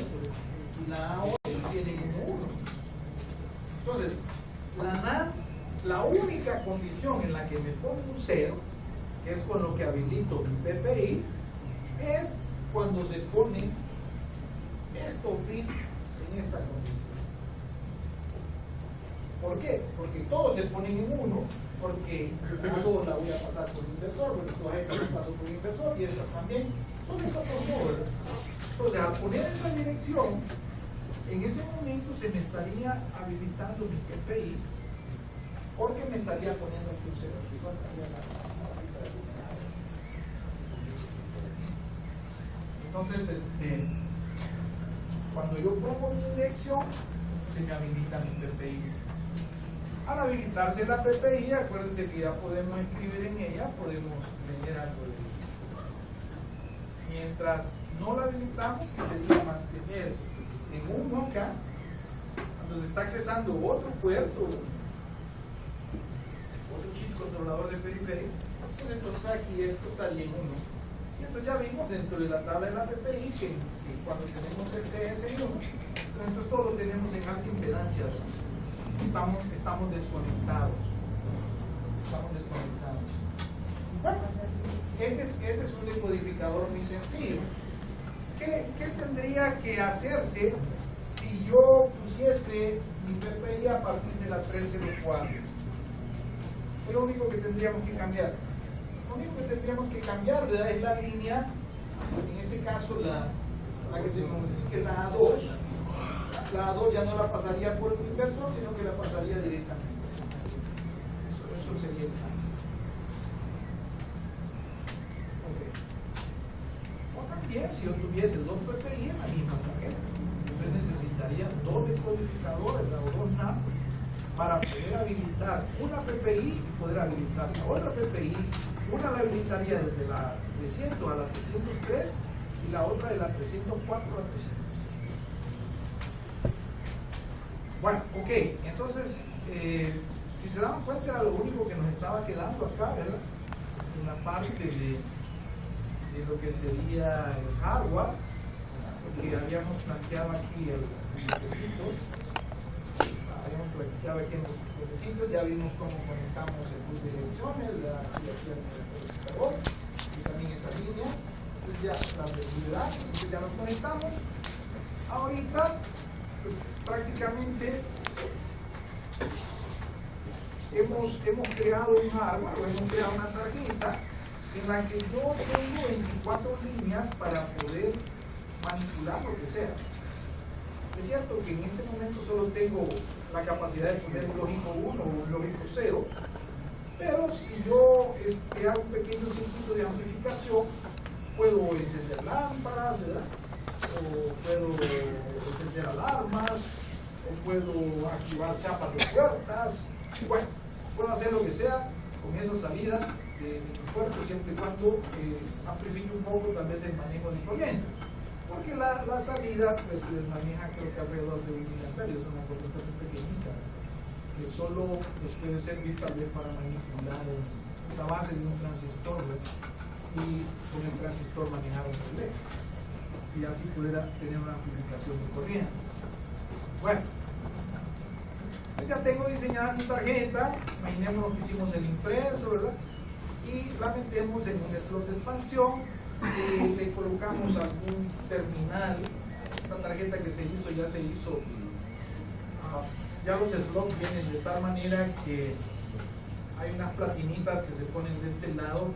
y la A8 tienen como 1. Entonces, la NAND, la única condición en la que me pongo un 0, que es con lo que habilito mi PPI, es cuando se ponen estos bits en esta condición. ¿Por qué? Porque todos se ponen en 1, porque a todos la voy a pasar por inversor, porque todas estas las paso por inversor y estas también. Son estos dos modos. Entonces, al poner esa dirección, en ese momento se me estaría habilitando mi PPI porque me estaría poniendo aquí un 0. Entonces, cuando yo pongo mi dirección, se me habilita mi PPI. Al habilitarse la PPI, acuérdense que ya podemos escribir en ella, podemos leer algo de ella. Mientras no la habilitamos, que sería mantener en 1 acá, cuando se está accesando otro puerto, otro chip controlador de periférico, entonces aquí esto estaría en 1. Y entonces ya vimos dentro de la tabla de la PPI que cuando tenemos el CS1, entonces todo lo tenemos en alta impedancia, estamos desconectados. Bueno, este es un decodificador muy sencillo. ¿Qué tendría que hacerse si yo pusiese mi PPI a partir de la 304? Es lo único que tendríamos que cambiar. Lo único que tendríamos que cambiar, ¿verdad?, es la línea, en este caso la que se modifique la A2. La A2 ya no la pasaría por el inversor, sino que la pasaría directamente. Eso sería el cambio. Bien, si yo tuviese dos PPI en la misma tarjeta, entonces necesitaría dos decodificadores o dos NAP para poder habilitar una PPI y poder habilitar la otra PPI. Una la habilitaría desde la 300 a la 303 y la otra de la 304 a la 300. Bueno, ok, entonces si se dan cuenta era lo único que nos estaba quedando acá, ¿verdad? En la parte de lo que sería el hardware, que habíamos planteado aquí en los bloquecitos. Habíamos planteado aquí en los bloquecitos, ya vimos cómo conectamos el bus de direcciones, aquí el codificador, y también esta línea. Entonces ya las liberamos, entonces ya nos conectamos. Ahorita, pues, prácticamente hemos creado un hardware, o hemos creado una tarjeta en la que yo tengo 24 líneas para poder manipular lo que sea. Es cierto que en este momento solo tengo la capacidad de poner un lógico 1 o un lógico 0, pero si yo hago un pequeño circuito de amplificación, puedo encender lámparas, ¿verdad? O puedo encender alarmas, o puedo activar chapas de puertas. Bueno, puedo hacer lo que sea con esas salidas de mi cuerpo, siempre y cuando amplifique un poco tal vez el manejo de corriente, porque la salida pues les maneja creo que alrededor de 1 miliamperio, es una corriente muy pequeñita que solo les puede servir tal vez para manipular la base de un transistor, ¿verdad? Y con el transistor manejar un relé y así poder tener una amplificación de corriente. Bueno, ya tengo diseñada mi tarjeta, imaginemos que hicimos el impreso, ¿verdad? Y la metemos en un slot de expansión, le colocamos algún terminal. Esta tarjeta que se hizo, ya los slots vienen de tal manera que hay unas platinitas que se ponen de este lado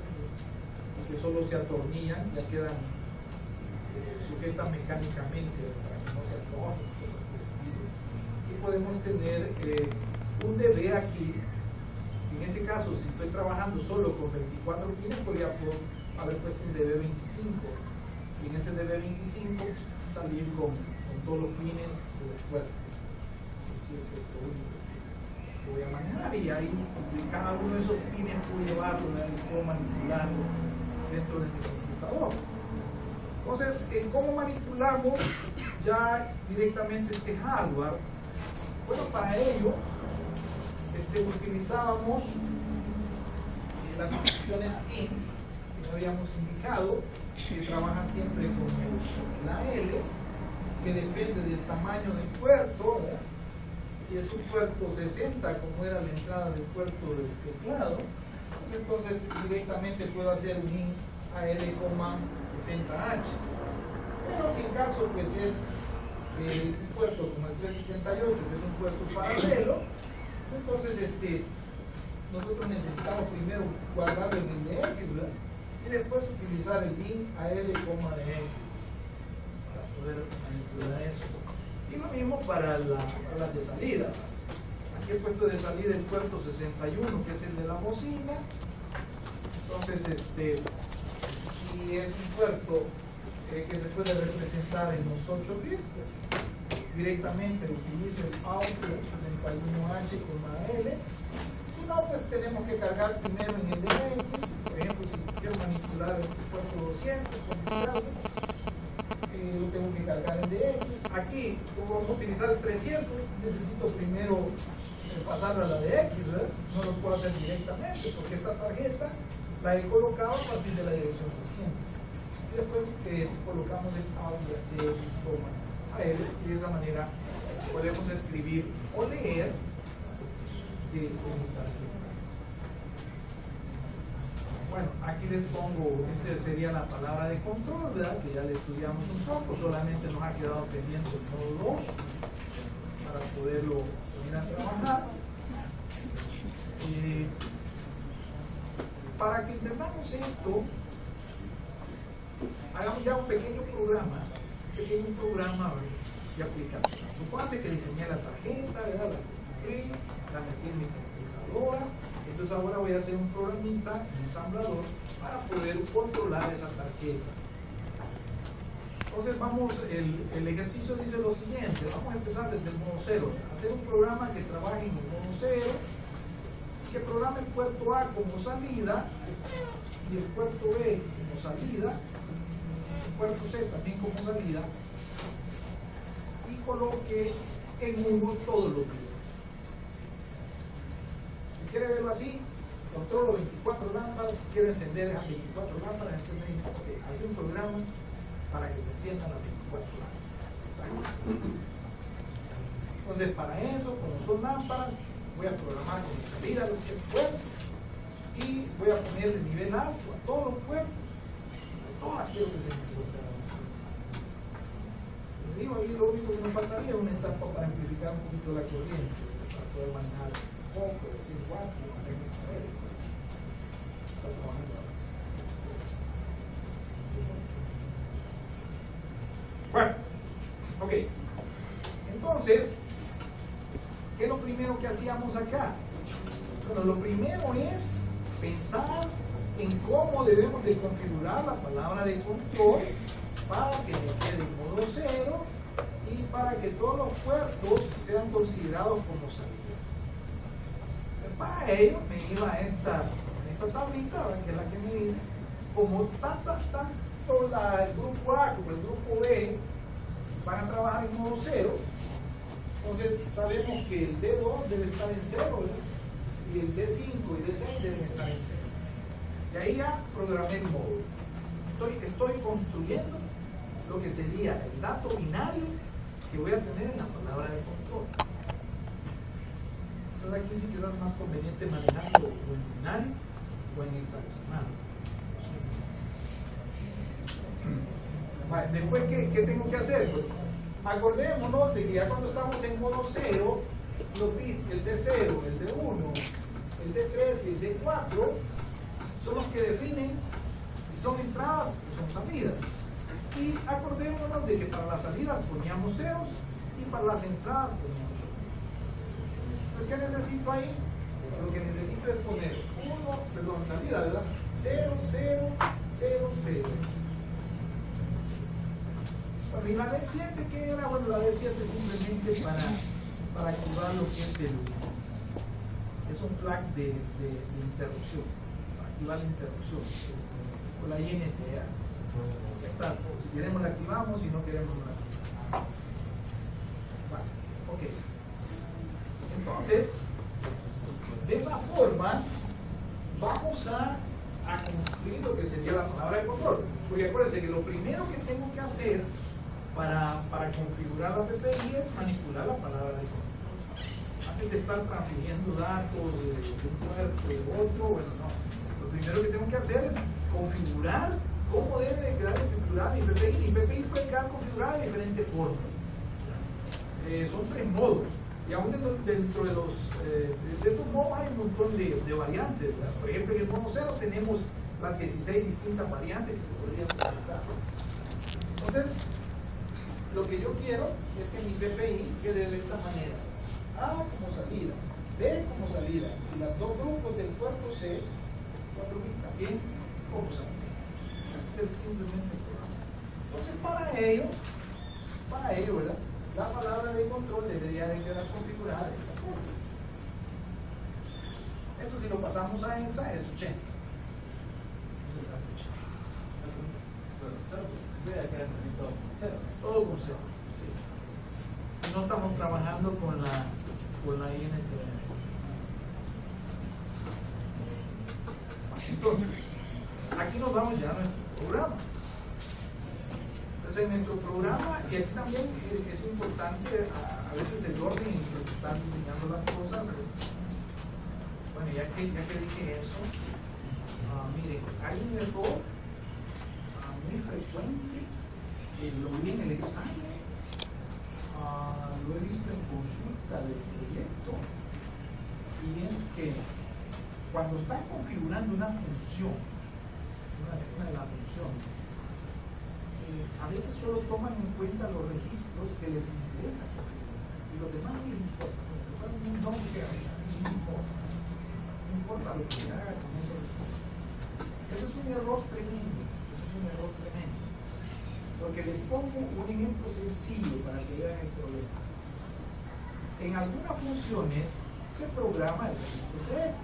y que solo se atornillan, ya quedan sujetas mecánicamente para que no se atornen, cosas por el estilo. Y podemos tener un DB aquí. En este caso, si estoy trabajando solo con 24 pines, podría haber puesto un DB25 y en ese DB25 salir con todos los pines de los puertos. Así es que es lo único que voy a manejar, y ahí cada uno de esos pines puedo llevarlo, y puedo manipularlo dentro de mi computador. Entonces, ¿cómo manipulamos ya directamente este hardware? Bueno, para ello utilizábamos las instrucciones IN que habíamos indicado, que trabajan siempre con la L, que depende del tamaño del puerto, ¿verdad? Si es un puerto 60, como era la entrada del puerto del teclado, pues entonces directamente puedo hacer un IN AL,60H. Pero si en caso pues es un puerto como el 378, que es un puerto paralelo, entonces nosotros necesitamos primero guardarlo en el de X, ¿verdad? Y después utilizar el IN AL,X para poder manipular eso. Y lo mismo para las de salida. Aquí he puesto de salida el puerto 61, que es el de la bocina. Entonces, si es un puerto que se puede representar en los 8 bits, pues, directamente utilizo el output 61H con la L. Si no, pues tenemos que cargar primero en el de X. Por ejemplo, si quiero manipular el puerto 200, lo tengo que cargar en de X. Aquí, como vamos a utilizar el 300, necesito primero pasarlo a la de X, ¿verdad? No lo puedo hacer directamente porque esta tarjeta la he colocado a partir de la dirección 300. y después colocamos el out de X, a L, y de esa manera podemos escribir o leer Bueno, aquí les pongo, sería la palabra de control, ¿verdad? Que ya le estudiamos un poco, solamente nos ha quedado pendiente el módulo 2 para poderlo poner a trabajar. Para que entendamos esto, hagamos ya un pequeño programa de aplicación. Supóngase que diseñé la tarjeta, ¿verdad? La construí, la metí en mi computadora. Entonces ahora voy a hacer un programita, un ensamblador, para poder controlar esa tarjeta. Entonces vamos, el ejercicio dice lo siguiente, vamos a empezar desde el modo 0, hacer un programa que trabaje en el modo 0, que programe el puerto A como salida, y el puerto B como salida, el puerto C también como salida, y coloque en uno todos los bits. ¿Quiere verlo así? Controlo 24 lámparas, quiero encender esas 24 lámparas, entonces me dice, ok, hace un programa para que se enciendan las 24 lámparas. Entonces, para eso, como son lámparas, voy a programar con mi salida los puertos y voy a ponerle nivel alto a todos los puertos, a todas quiero que se enciendan. Les digo, ahí lo único que nos faltaría es una etapa para amplificar un poquito la corriente, para poder manejar poco, decir cuánto, bueno, ok. Entonces, ¿qué es lo primero que hacíamos acá? Bueno, lo primero es pensar en cómo debemos de configurar la palabra de control para que me quede en modo 0 y para que todos los puertos sean considerados como salidas. Para ello me iba a esta tablita, que es la que me dice, como tanto el grupo A como el grupo B van a trabajar en modo 0, entonces sabemos que el D2 debe estar en 0, ¿verdad? Y el D5 y el D6 deben estar en 0. Y ahí ya programé el módulo. Estoy construyendo lo que sería el dato binario que voy a tener en la palabra de control. Entonces aquí sí quizás es más conveniente manejarlo o en binario o en hexadecimal. Vale, después, ¿qué tengo que hacer? Pues, acordémonos de que ya cuando estamos en modo 0, los bits, el D0, el D1, el D3 y el D4 son los que definen si son entradas o son salidas. Y acordémonos de que para las salidas poníamos ceros y para las entradas poníamos unos. Entonces, ¿qué necesito ahí? Lo que necesito es poner salida, ¿verdad? 0, 0, 0, 0. Bueno, y la D7, ¿qué era? Bueno, la D7 simplemente para activar lo que es un flag de interrupción, para activar la interrupción, con la INTA. Ya está, si queremos la activamos, si no queremos no la activamos. Vale, ok. Entonces, de esa forma, vamos a construir lo que sería la palabra de control. Porque acuérdense que lo primero que tengo que hacer para configurar la PPI es manipular la palabra de control. Antes de estar transfiriendo datos de un puerto de otro, bueno, no. Lo primero que tengo que hacer es configurar cómo debe de quedar configurada mi PPI. Mi PPI puede quedar configurada de diferentes formas. Son 3 modos. Y aún dentro de estos modos hay un montón de variantes, ¿verdad? Por ejemplo, en el modo 0 tenemos las 16 distintas variantes que se podrían presentar. Entonces, lo que yo quiero es que mi PPI quede de esta manera: A como salida, B como salida, y los dos grupos del puerto C, también como salida. Ese es simplemente el programa. Entonces, para ello, ¿verdad? La palabra de control debería de quedar configurada de esta forma. Esto, si lo pasamos a hexa, es 80. Todo con 0. Sí. Si no estamos trabajando con la INT. Entonces, aquí nos vamos ya a nuestro programa. Entonces, en nuestro programa, y aquí también es importante a veces el orden en que se están diseñando las cosas. Bueno, ya que dije eso, miren, hay un error muy frecuente, lo vi en el examen, lo he visto en consulta del proyecto, y es que cuando están configurando una función, una de las funciones, a veces solo toman en cuenta los registros que les interesa configurar, y los demás no les importa. No importa lo que se haga con eso. Ese es un error tremendo. Porque les pongo un ejemplo sencillo para que vean el problema. En algunas funciones se programa el registro CX.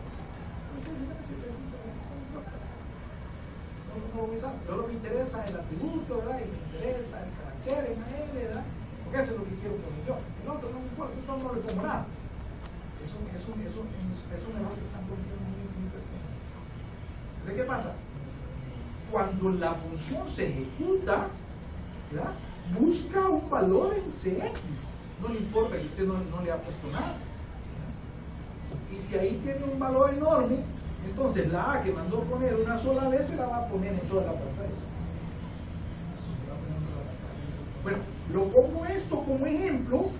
Yo lo que me interesa es el atributo, ¿verdad? Y me interesa el carácter en AL, ¿verdad? Porque eso es lo que quiero poner yo. El otro no me importa, yo no le pongo nada. Es un error que están cometiendo muy pequeño. ¿De qué pasa? Cuando la función se ejecuta, ¿verdad? Busca un valor en CX. No le importa que usted no le ha puesto nada. Y si ahí tiene un valor enorme, entonces la A que mandó poner una sola vez se la va a poner en toda la pantalla. Bueno, lo pongo esto como ejemplo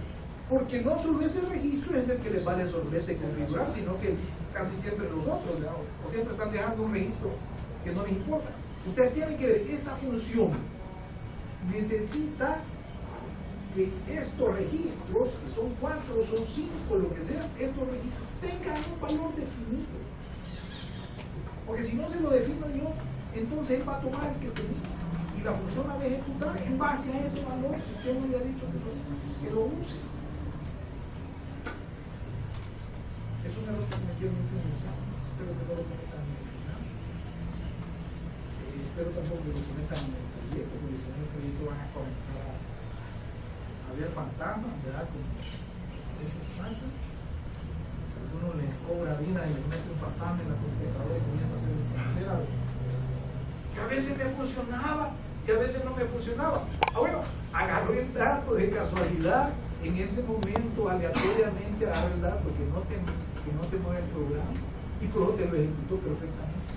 porque no solo ese registro es el que les va a resolver de configurar, sino que casi siempre los otros, ¿verdad? O siempre están dejando un registro que no les importa. Ustedes tienen que ver, esta función necesita que estos registros, que son 4 o son 5, lo que sea, estos registros tengan un valor definido. Porque si no se lo defino yo, entonces él va a tomar el que tenía y la función la va a ejecutar en base a ese valor que usted no le ha dicho que lo use. Es un error que cometieron mucho en el examen. Espero que no lo cometan en el final. Espero tampoco que lo cometan en el proyecto, porque si no en el proyecto van a comenzar a ver fantasmas, ¿verdad? Como a veces pasa. Uno le cobra vida y le mete un fantasma en la computadora y comienza a hacer esto. Que a veces me funcionaba y a veces no me funcionaba. Bueno, agarró el dato de casualidad en ese momento aleatoriamente, agarró el dato que no te mueve el programa y luego te lo ejecutó perfectamente.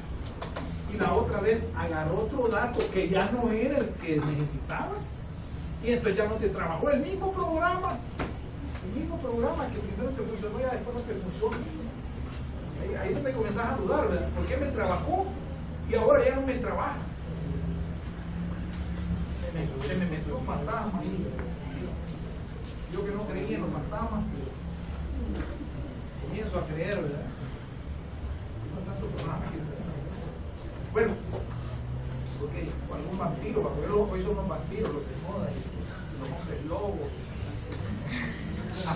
Y la otra vez agarró otro dato que ya no era el que necesitabas y entonces ya no te trabajó el mismo programa. El mismo programa que primero te funcionó y después no te funciona. Ahí es donde comenzás a dudar, ¿verdad? ¿Por qué me trabajó y ahora ya no me trabaja? Se me metió un fantasma ahí. Yo que no creía en los fantasmas, comienzo a creer, ¿verdad? Bueno, porque algún vampiro, porque hoy son los vampiros los de moda y los hombres lobos. En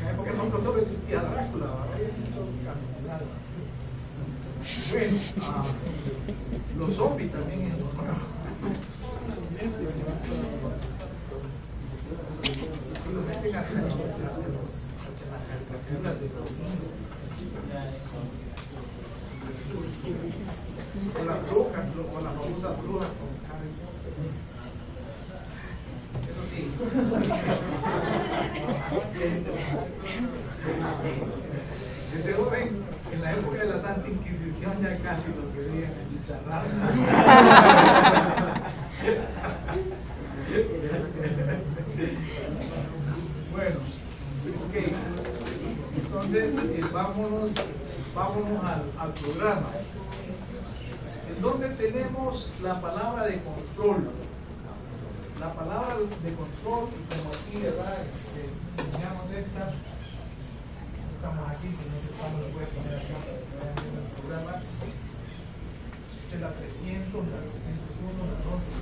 la época no solo existía Drácula, bueno, los zombies también es si los meten así en las caricaturas de o las brujas, o las famosas brujas con Harry Potter. Eso sí. Desde joven, en la época de la Santa Inquisición, ya casi lo querían achicharrar. Bueno, ok. Entonces, vámonos al programa. En donde tenemos la palabra de control. La palabra de control, y como aquí, ¿verdad? Teníamos estas, estamos aquí, si no estamos, lo voy a poner acá para que vayan viendo el programa. Esta es la 300, la 301, la 12 y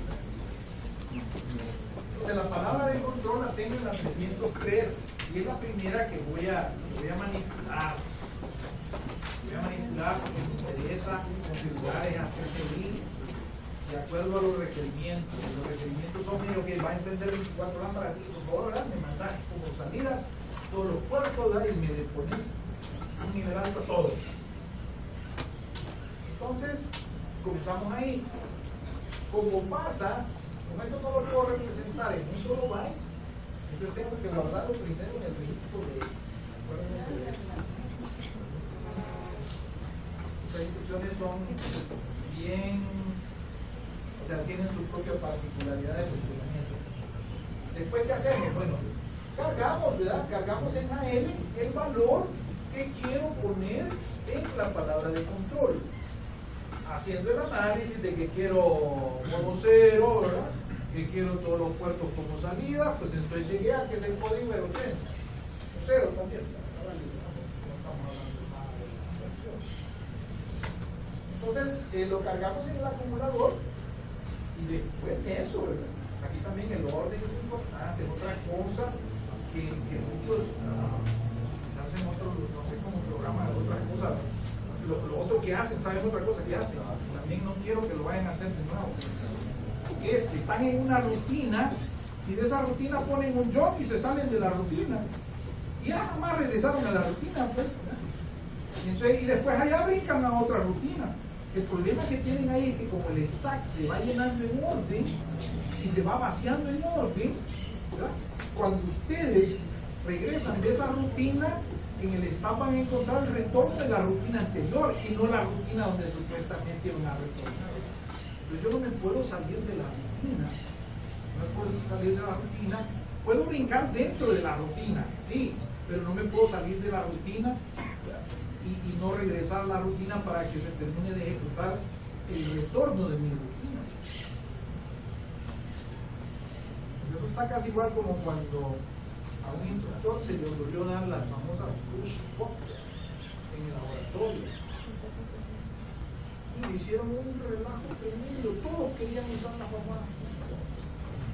la 300. Entonces, la palabra de control la tengo en la 303 y es la primera que voy a manipular. Voy a manipular porque me interesa configurar esa PCI de acuerdo a los requerimientos. Los requerimientos son que va a encender 24 lámparas y por favor, ¿verdad? Me mandas como salidas todos los puertos, ¿verdad? Y me le pones un nivel alto a todo. Entonces, comenzamos ahí. Como pasa Como esto no lo puedo representar en un solo byte, entonces tengo que guardarlo primero en el registro de X. Acuérdense de eso. Estas instrucciones son bien, o sea, tienen su propia particularidad de funcionamiento. Después, ¿qué hacemos? Bueno, cargamos, ¿verdad? Cargamos en AL el valor que quiero poner en la palabra de control. Haciendo el análisis de que quiero modo 0, ¿verdad? Que quiero todos los puertos como salida, pues entonces llegué a que es el código del 80. O 0 también. Entonces lo cargamos en el acumulador y después de eso, ¿verdad? Aquí también el orden es importante. Otra cosa que muchos quizás en otros, no sé cómo programan otras cosas, lo otro que hacen, saben otra cosa que hacen, también no quiero que lo vayan a hacer de nuevo, es que están en una rutina y de esa rutina ponen un jump y se salen de la rutina y ya jamás regresaron a la rutina, pues, y después allá brincan a otra rutina. El problema que tienen ahí es que como el stack se va llenando en orden y se va vaciando en orden, ¿verdad? Cuando ustedes regresan de esa rutina, en el stack van a encontrar el retorno de la rutina anterior y no la rutina donde supuestamente iban a retornar. Pero yo no me puedo salir de la rutina, no me puedo salir de la rutina, puedo brincar dentro de la rutina, sí, pero no me puedo salir de la rutina y no regresar a la rutina para que se termine de ejecutar el retorno de mi rutina. Eso está casi igual como cuando a un instructor se le ocurrió dar las famosas push pop en el laboratorio y le hicieron un relajo tremendo. Todos querían usar la mamá,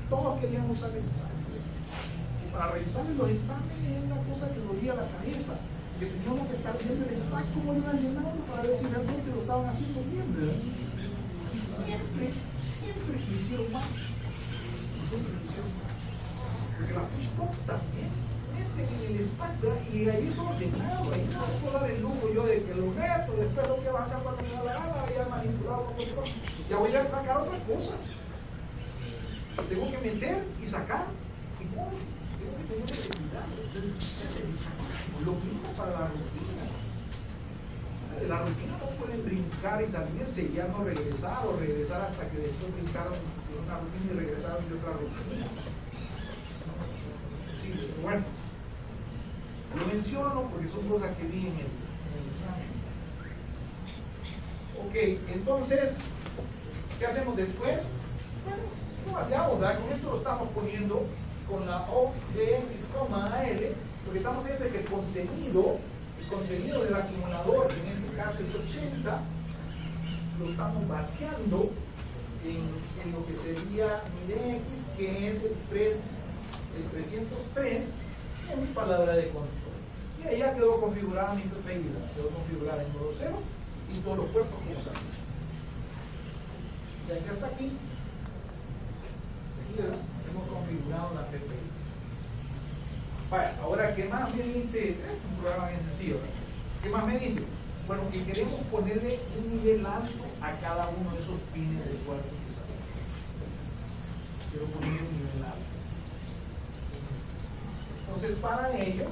todos querían usar esta. Y para revisar los exámenes era una cosa que dolía la cabeza, que teníamos que estar viendo el stack como lo iban llenando para ver si realmente lo estaban haciendo bien, ¿verdad? Y siempre lo hicieron mal. Porque la push pop también meten en el stack, ¿verdad? Y ahí es ordenado, ahí no puedo dar el lujo yo de que lo meto, después lo que bajar cuando me da la gana, ya manipulado con otro, ya voy a sacar otra cosa. Tengo que meter y sacar, y tengo que tener cuidado. Lo mismo para la rutina. La rutina no pueden brincar y salirse, ya no regresar o regresar hasta que después brincaron de una rutina y regresaron de otra rutina. Sí, bueno, lo menciono porque son cosas que vi en el examen. Ok, entonces, ¿qué hacemos después? Bueno, no hacemos, ¿verdad? Con esto lo estamos poniendo con la O de X, AL, porque estamos haciendo que el contenido del acumulador, que en este caso es 80, lo estamos vaciando en lo que sería mi de X, que es el 303, en mi palabra de control. Y ahí ya quedó configurada mi PPI, quedó configurada en modo 0 y todos los puertos como saben. O sea que hasta aquí, hemos configurado la PPI. Vaya, ahora, ¿qué más me dice? Es un programa bien sencillo, ¿no? ¿Qué más me dice? Bueno, que queremos ponerle un nivel alto a cada uno de esos pines de puerto que salen. Quiero ponerle un nivel alto. Entonces, para ello,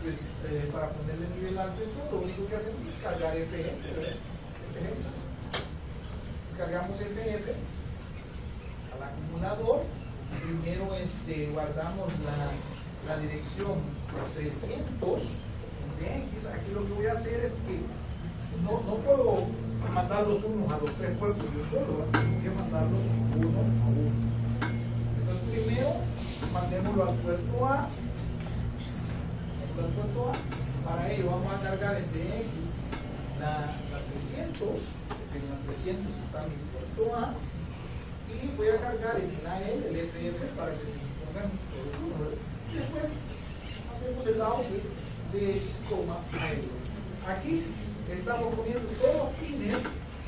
pues, para ponerle nivel alto, lo único que hacemos es cargar FF, ¿verdad? FF. Descargamos FF al acumulador. Primero guardamos la dirección 300 de X. Aquí lo que voy a hacer es que no puedo mandar los unos a los tres puertos yo solo, tengo que mandarlos uno a uno. Entonces primero mandémoslo al puerto A. Para ello vamos a cargar el de X la 300, porque en la 300 está mi puerto A, y voy a cargar en el AL el FF para que se pongan todos uno. Y después hacemos el lado de X, AL. Aquí estamos poniendo todos los pines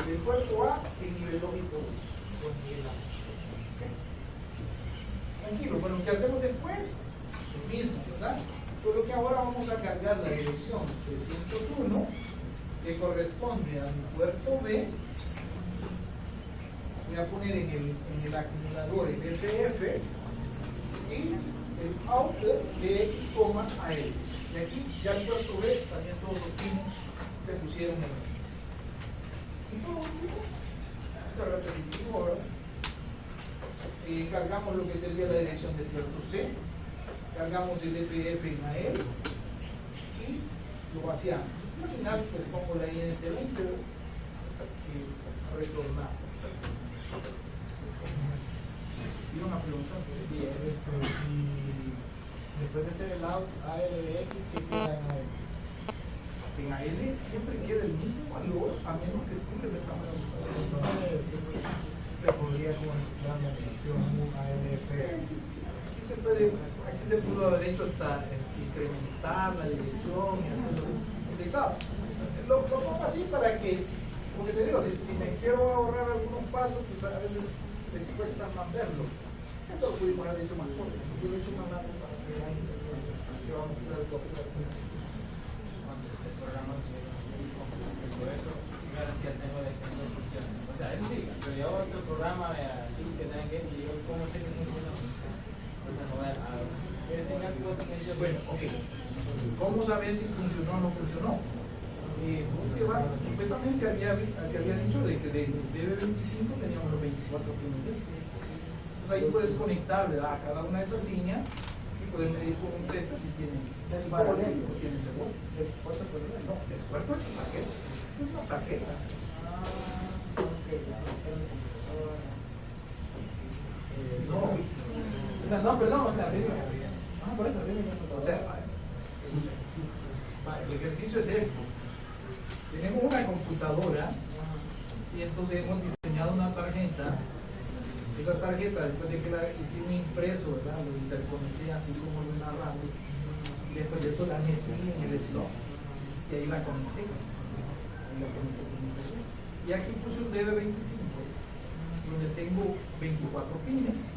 del puerto A en nivel lógico con nivel A. ¿Okay? Tranquilo, bueno, ¿qué hacemos después? Lo mismo, ¿verdad? Solo que ahora vamos a cargar la dirección 301 que corresponde a mi puerto B voy a poner en el acumulador el FF y el outlet de X, AL. Y aquí ya el puerto B, también todos los pines se pusieron en el. Y por último, repetitivo, ¿verdad? Cargamos lo que sería la dirección del puerto C, cargamos el FF en AL y lo vaciamos. Y al final, pues pongo la INT20 y retornamos. ¿Tiene una pregunta?
Sí, después de hacer el out AL de X, ¿qué queda en AL?
En AL siempre queda el mismo valor, a menos que tú le metas una
Entonces, se podría como la dirección ALF.
Sí. Aquí se pudo haber hecho hasta incrementar la dirección y hacerlo utilizado. Lo pongo así para que, porque te digo, si me quiero ahorrar algunos pasos, pues a veces me cuesta más verlo. Esto lo pudimos haber hecho más corto, yo lo he hecho más largo para que la gente vamos a quitar el copy.
El programa por eso, ¿qué garantía tengo de que no funcione? O sea, eso sí, pero yo otro programa así que tenga que y yo cómo sé que funciona. O sea, no voy a enseñar cosas que yo.
Bueno, ok. ¿Cómo sabes si funcionó o no funcionó? Supuestamente había dicho de que de DB25 teníamos los 24 pines. Entonces ahí puedes conectar, ¿verdad?, a cada una de esas líneas y puedes medir con un test si tiene 5 voltios o tiene 6 voltios.
¿El puerto por el
No, el cuerpo es una tarjeta. Esta es una tarjeta. No.
O sea, no, perdón, o sea, dime. Por eso, dime.
O sea, el ejercicio es esto. Tenemos una computadora y entonces hemos diseñado una tarjeta. Esa tarjeta, después de que la hicimos impreso, ¿verdad?, lo interconecté así como lo narrando, y después de eso la metí en el slot y ahí la conecté. Y aquí puse un DB25 donde tengo 24 pines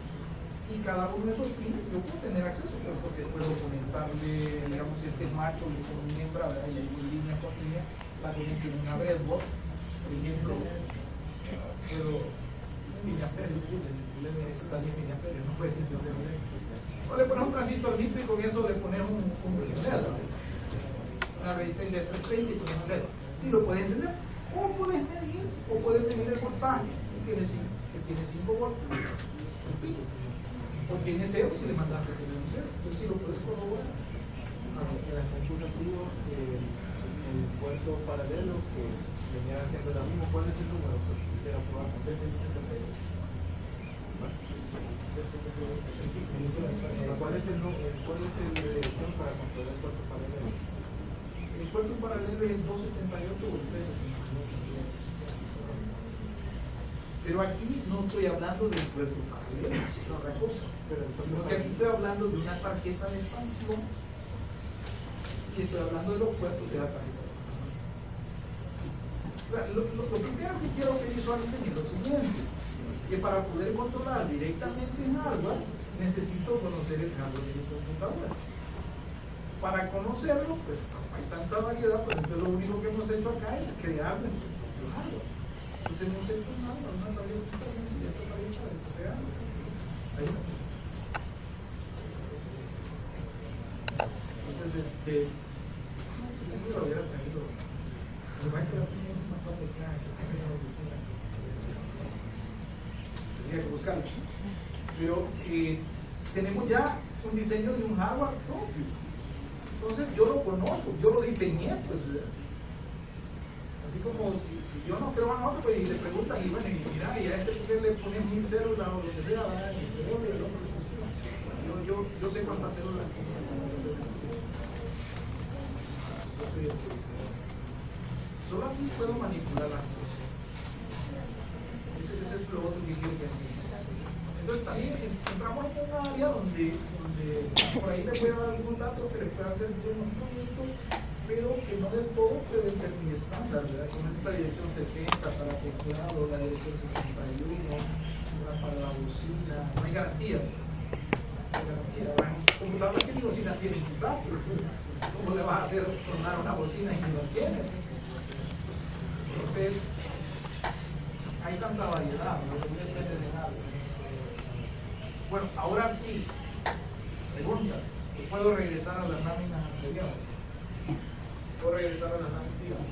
y cada uno de esos pines yo puedo tener acceso, porque puedo conectarle, digamos, este macho con mi hembra, ¿verdad?, y ahí línea por línea la conecto en una breadboard, por ejemplo, pero no puede encender. O le pones un transistorcito y con eso le pones un LED, una resistencia de 330 y pones un LED. Sí, lo puedes encender. O puedes medir el voltaje, que tiene 5 voltios. O tiene 0 si le mandaste a tener un 0. Entonces sí lo puedes corroborar.
En el computativo, el puerto paralelo que venía haciendo lo mismo, ¿cuál es el número? Quisiera probar con ¿Cuál es el de dirección para controlar el puerto paralelo?
El puerto paralelo es el 278 o el 378. Pero aquí no estoy hablando del puerto paralelo, es otra cosa. Sino que aquí estoy hablando de una tarjeta de expansión y estoy hablando de los puertos de la tarjeta de expansión. O sea, lo primero que quiero que visualicen es lo siguiente: que para poder controlar directamente en hardware necesito conocer el hardware de mi computadora. Para conocerlo, pues como hay tanta variedad, pues entonces lo único que hemos hecho acá es crear nuestro propio hardware. Entonces hemos hecho una tableta sencilla, esta tableta de este hardware. Ahí no. Entonces, si no lo hubiera tenido, me va a quedar un montón de cajas que tengo en la oficina. Tendría que buscarlo. Pero tenemos ya un diseño de un hardware propio. Entonces yo lo conozco, yo lo diseñé, pues. Así como si yo no creo en otro, pues y le preguntan, y bueno, y mira, y a este por qué le ponen 1000 células o lo que sea, ¿verdad? Y el cerebro y el otro le funciona. Yo sé cuántas células tiene. Solo así puedo manipular las cosas. Ese es el otro que quiero que entiendan. Entonces también entramos en una área donde por ahí le puede dar algún dato que le pueda hacer un movimiento, pero que no del todo puede ser mi estándar, ¿verdad? Como es esta dirección 60 para teclado, la dirección 61, para la bocina, no hay garantía. No hay garantía. Computadoras que ni bocina tienen quizás, ¿cómo le vas a hacer sonar una bocina y no tiene? Entonces, hay tanta variedad, ¿no? Depende de nada. Bueno, ahora sí, pregunta, ¿puedo regresar a las láminas anteriores? ¿Puedo regresar a las láminas anteriores?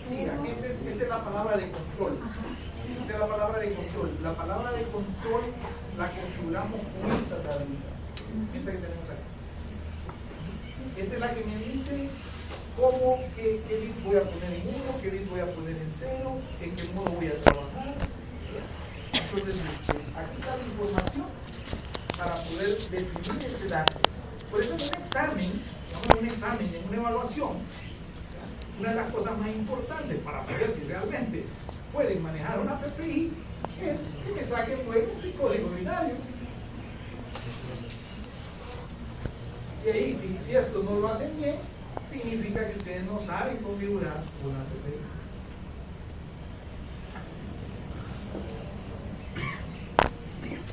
Sí, aquí esta es la palabra de control. Esta es la palabra de control. La palabra de control la configuramos con esta tablita. Esta que tenemos aquí. Esta es la que me dice cómo, qué bits voy a poner en 1, qué bits voy a poner en 0, en qué modo voy a trabajar. Entonces, aquí está la información para poder definir ese dato. Por eso en un examen, en una evaluación, una de las cosas más importantes para saber si realmente pueden manejar una PPI es que me saquen luego este código binario. Y ahí, si esto no lo hacen bien, significa que ustedes no saben configurar una PPI.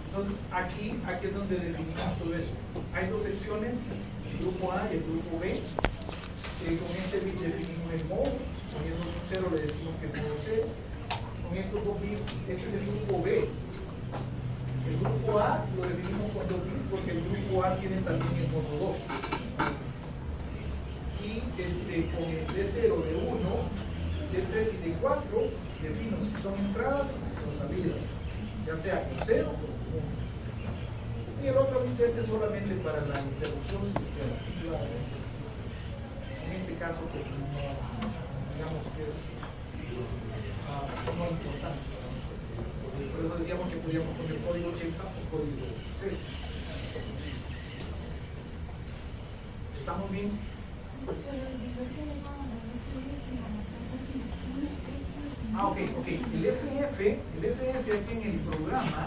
Entonces, aquí es donde definimos todo eso. Hay dos secciones, el grupo A y el grupo B. Con este bit definimos el modo, poniendo un 0 le decimos que es modo 0. Con estos dos bits, este es el grupo B. El grupo A lo definimos con 2 bits porque el grupo A tiene también el modo 2. Y con el D0, D1, D3 y D4 defino si son entradas o si son salidas, ya sea con 0 o con 1. Y el otro bit este es solamente para la interrupción si se activa o no se activa. En este caso, pues no, digamos que es no importante para nosotros. Por eso decíamos que podíamos poner código 80 o código 0. ¿Estamos bien? Ok. El FF aquí en el programa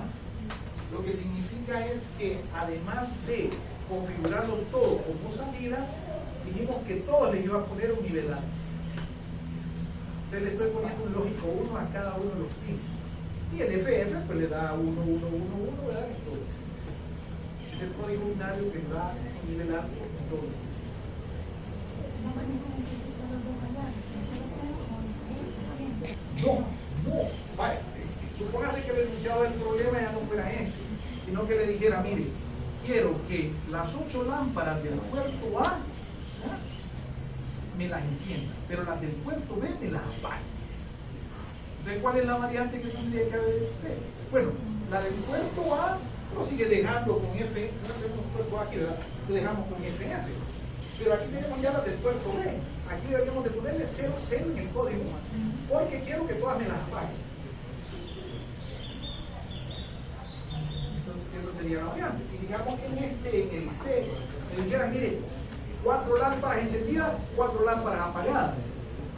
lo que significa es que además de configurarlos todos como salidas, dijimos que todos les iba a poner un nivel alto. Entonces le estoy poniendo un lógico 1 a cada uno de los pins. Y el FF pues le da 1, 1, 1, 1, ¿verdad? En todo. Es el código binario que da un nivel alto en todos los pins. No. Vale. Supóngase que el enunciado del problema ya no fuera este, sino que le dijera, mire, quiero que las 8 lámparas del puerto A me las encienda, pero las del puerto B me las apague. Entonces, ¿cuál es la variante que tendría que haber usted? Bueno, la del puerto A lo sigue dejando con F, no tenemos puerto A aquí, ¿verdad? Lo dejamos con FF. Pero aquí tenemos ya las del puerto B. Aquí deberíamos de ponerle 0, 0 en el código, porque quiero que todas me las apaguen. Entonces, esa sería la variante. Y digamos que en el C, me dijeran, mire, 4 lámparas encendidas, 4 lámparas apagadas.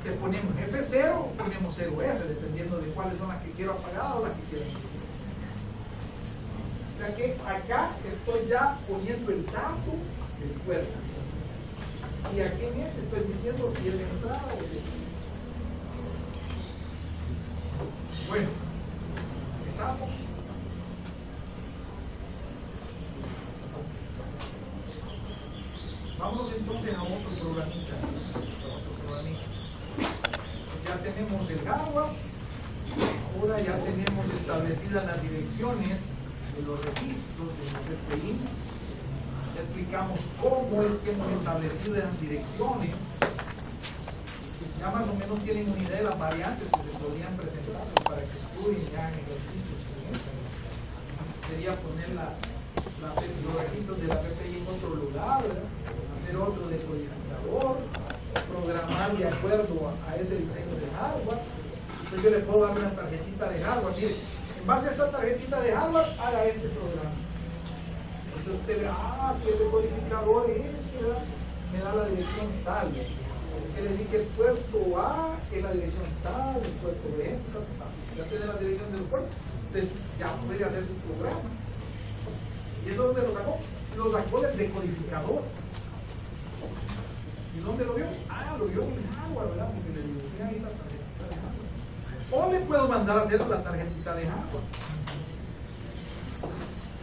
Le ponemos F0 o ponemos 0F, dependiendo de cuáles son las que quiero apagadas o las que quiero encender. O sea que acá estoy ya poniendo el dato del puerto. Y aquí en este estoy diciendo si es entrada o si es salida. Bueno, estamos. Vámonos entonces a otro programita. Ya tenemos el hardware. Ahora ya tenemos establecidas las direcciones de los registros de los FPI. Ya explicamos cómo es que hemos establecido esas direcciones. Ya más o menos tienen una idea de las variantes que se podrían presentar para que estudien ya en ejercicios con eso. Sería poner los registros de la PPI en otro lugar, ¿verdad? Hacer otro decodificador, programar de acuerdo a ese diseño de hardware. Entonces yo le puedo dar una tarjetita de hardware. Mire, en base a esta tarjetita de hardware, haga este programa. Entonces usted ve, que el decodificador es este, ¿verdad? Me da la dirección tal. Quiere decir que el puerto A es la dirección tal, el puerto B, ya tiene la dirección del puerto. Entonces ya puede hacer su programa. ¿Y eso dónde lo sacó? Lo sacó del decodificador. ¿Y dónde lo vio? Lo vio en hardware, ¿verdad? Porque le dibujé ahí la tarjetita de hardware. O le puedo mandar a hacer la tarjetita de hardware.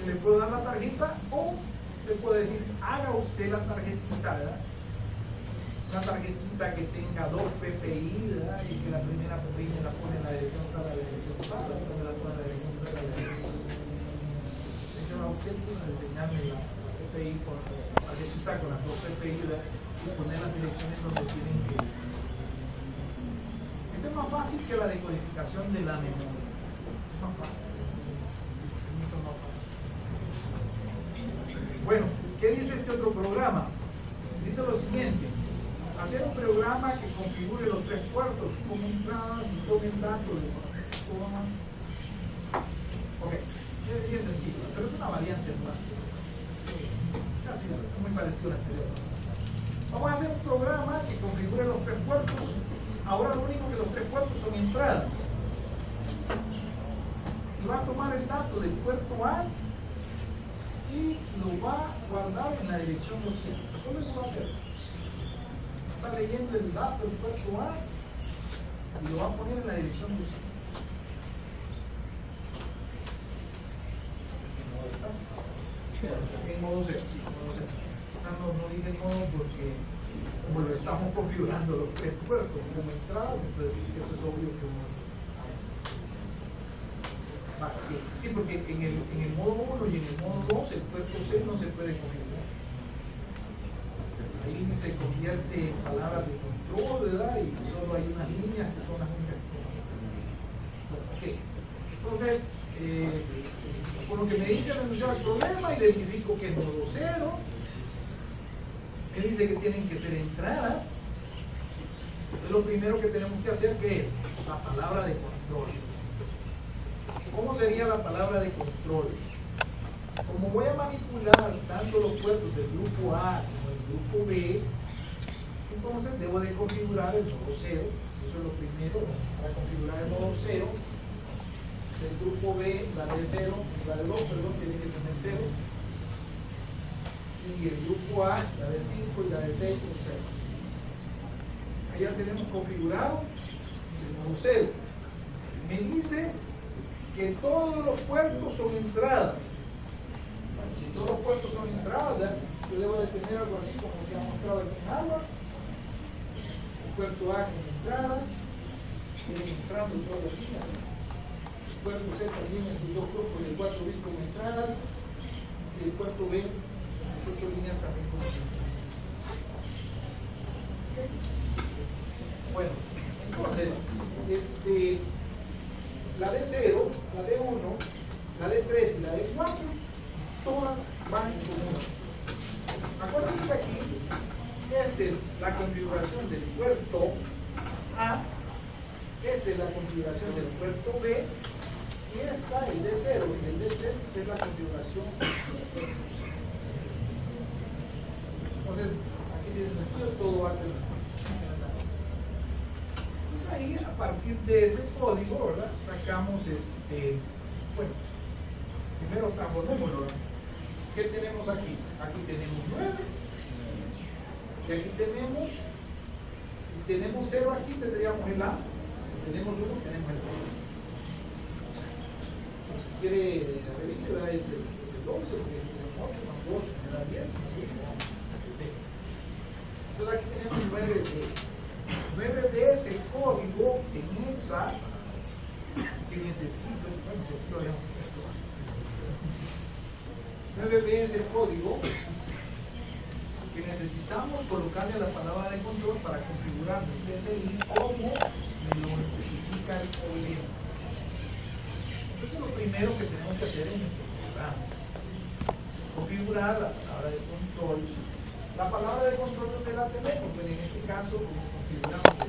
Le puedo dar la tarjeta o Usted puede decir, haga usted la tarjetita, ¿verdad? Una tarjetita que tenga 2 PPI, ¿verdad? Y que la primera PPI me la pone en la dirección tal, la dirección tal, la otra me la pone en la dirección tal, la dirección tal. Señora, usted puede enseñarme la PPI con la tarjetita con las 2 PPI, ¿verdad? Y poner las direcciones donde tienen que ir. Esto es más fácil que la decodificación de la memoria. Es más fácil. Es mucho más fácil. Bueno, ¿qué dice este otro programa? Dice lo siguiente: hacer un programa que configure los 3 puertos como entradas y tome datos de toma. Ok, es bien sencillo, pero es una variante más. Casi es muy parecido a la anterior. Vamos a hacer un programa que configure los 3 puertos. Ahora lo único que los 3 puertos son entradas. Y va a tomar el dato del puerto A y lo va a guardar en la dirección 200. Solo eso va a hacer. Está leyendo el dato del puerto A y lo va a poner en la dirección 200. En modo 0. Quizás no dije modo porque como lo estamos configurando los 3 puertos como entradas, entonces eso es obvio que uno hace. Sí, porque en el modo 1 y en el modo 2 el puerto C no se puede configurar. Ahí se convierte en palabras de control, ¿verdad? Y solo hay unas líneas que son las únicas que... Ok. Entonces, por lo que me dice renunciar al problema y le verifico que es modo 0. Me dice que tienen que ser entradas. Entonces, lo primero que tenemos que hacer, ¿qué es? La palabra de control. ¿Cómo sería la palabra de control? Como voy a manipular tanto los puertos del grupo A como el grupo B, entonces debo de configurar el modo 0. Eso es lo primero, para configurar el modo 0. Del grupo B, la de 0, la de 2, perdón, tiene que tener 0. Y el grupo A, la de 5 y la de 6 con 0. Ahí ya tenemos configurado el modo 0. Me dice que todos los puertos son entradas. Bueno, si todos los puertos son entradas, yo debo de tener algo así como se ha mostrado aquí en agua. El puerto A es entrada, viene entrando todas las líneas. El puerto C también en sus 2 grupos de 4 bits como entradas, y el puerto B en sus 8 líneas también como entradas. Bueno, entonces, la de 0, la de 1, la de 3 y la de 4, todas van con 1. Acuérdense que aquí, esta es la configuración del puerto A, esta es la configuración del puerto B, y esta, el de 0 y el de 3, es la configuración del puerto C. Entonces, aquí tienen sencillo, todo va a tener. Ahí, a partir de ese código, ¿verdad? Sacamos bueno, primero transformémoslo, ¿verdad? ¿Qué tenemos aquí? Aquí tenemos 9 y aquí tenemos, si tenemos 0 aquí tendríamos el A, si tenemos 1 tenemos el B. Si quiere revise, ¿verdad? Es el 12, porque tenemos 8 más 2 me da 10 más 1 me da B. Entonces aquí tenemos 9B. 9B es el código en EXA que necesito. Bueno, aquí lo dejo esto. 9B es el código que necesitamos colocarle a la palabra de control para configurar el PPI como me lo especifica el OEM. Entonces, lo primero que tenemos que hacer es configurar la palabra de control. La palabra de control donde la tenemos, pues en este caso, configuramos de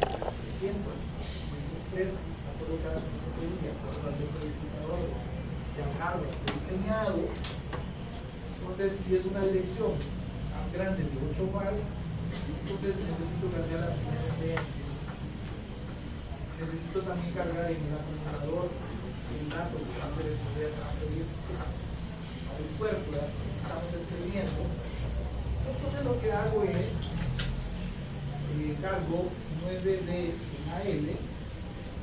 100, 103, a todo cada PPI, de acuerdo al decodificador de hardware diseñado. Entonces, si es una dirección más grande de 8 bytes, entonces necesito cambiar la primera DNS. Necesito también cargar en el acumulador el dato que va a ser el poder transferir al puerto que estamos escribiendo. Entonces lo que hago es cargo 9D en AL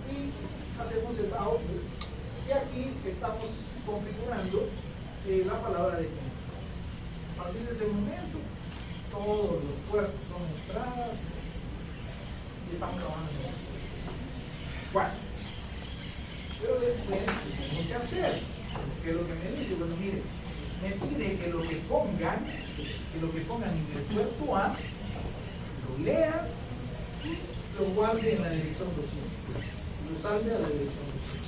y hacemos el output, y aquí estamos configurando la palabra de control. A partir de ese momento, todos los puertos son entradas y estamos trabajando en eso. Bueno, pero después, ¿qué tengo que hacer? Que lo que me dice, bueno, mire, me pide que lo que pongan en el puerto A, lo lean y lo guarde en la dirección 200. Lo salve a la dirección 200.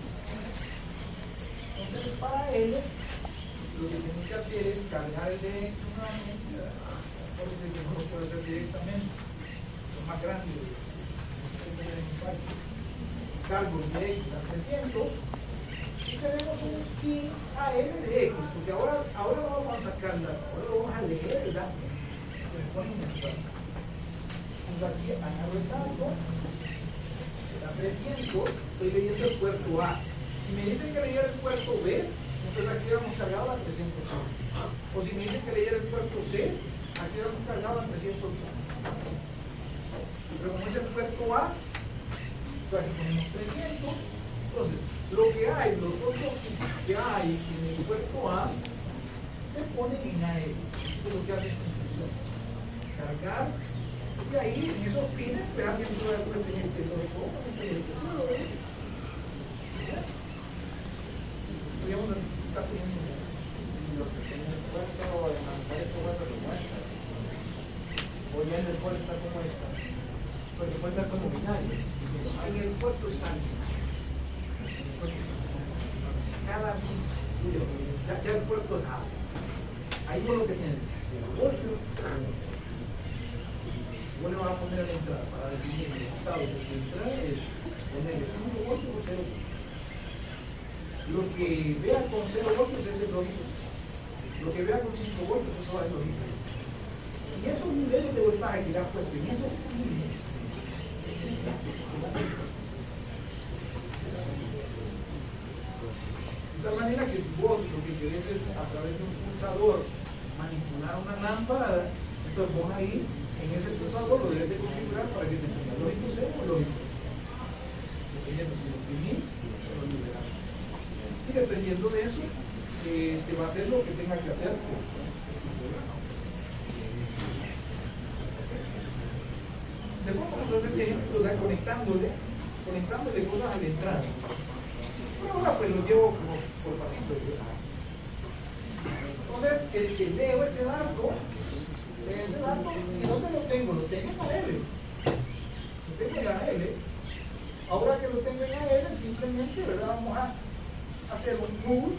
Entonces, para ello, lo que tengo que hacer es cargarle nuevamente, que no lo puedo hacer directamente, son más grandes, cargo directo a 300 y tenemos un pin AL de X, porque ahora no vamos a sacar el dato, ahora lo vamos a leer el dato. Entonces aquí agarro el dato, a 300, estoy leyendo el puerto A. Si me dicen que leyera el puerto B, entonces aquí vamos cargado a 300. O si me dicen que leyera el puerto C, aquí vamos cargado a 300. Pero como es el puerto A, pues aquí ponemos 300. Entonces, lo que hay, los otros que hay en el puerto A, se ponen en AL. Eso es lo que hace esta instrucción. Cargar, y ahí en esos pines, pues alguien puede tener este todo. Podríamos estar poniendo
los que tienen el puerto, en ese puerto como esta. O ya en el puerto está como esta. Porque puede estar como binario.
En el puerto está cada ya el puerto es A. Ahí vos lo que tienes es 0 voltios. Vos le vas a poner a la entrada para definir el estado de tu entrada es ponerle 5 voltios o 0 voltios. Lo que vea con 0 voltios es el lógico. Lo que vea con 5 voltios, eso va a ser lógico. Y esos niveles de voltaje que le han puesto en esos pines es el tráfico. De tal manera que si vos lo que querés es a través de un pulsador manipular una lámpara, entonces vos ahí en ese pulsador lo debes de configurar para que tenga lógico 0 o lógico. Dependiendo si lo oprimís o lo liberás. Y dependiendo de eso, te va a hacer lo que tenga que hacer. Después vamos a hacer el ejemplo conectándole cosas a la entrada. Pero ahora pues lo llevo como por pasito. Entonces, leo ese dato, y ¿dónde lo tengo? Lo tengo en AL. Lo tengo en AL. Ahora que lo tengo en AL, simplemente, ¿verdad? Vamos a hacer un move,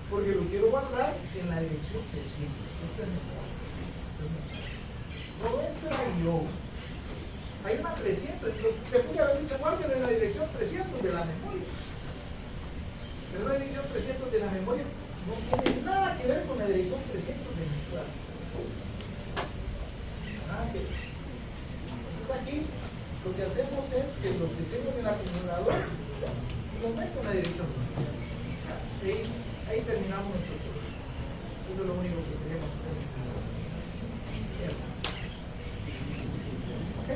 porque lo quiero guardar en la dirección 200. Todo esto era yo. Hay una 300, te pude haber dicho guarden en la dirección 300 de la memoria. Pero esa dirección 300 de la memoria no tiene nada que ver con la dirección 300 de mi plan. Nada que ver. Entonces aquí lo que hacemos es que lo que tengo en el acumulador lo meto en la dirección 200. Ahí terminamos nuestro programa. Eso es lo único que queremos hacer. ¿Ok?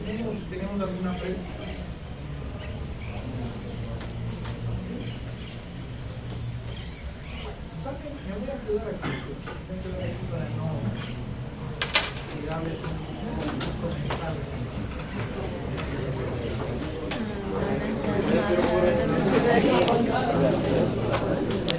¿Tenemos alguna pregunta? Me voy a quedar aquí para no tirarles un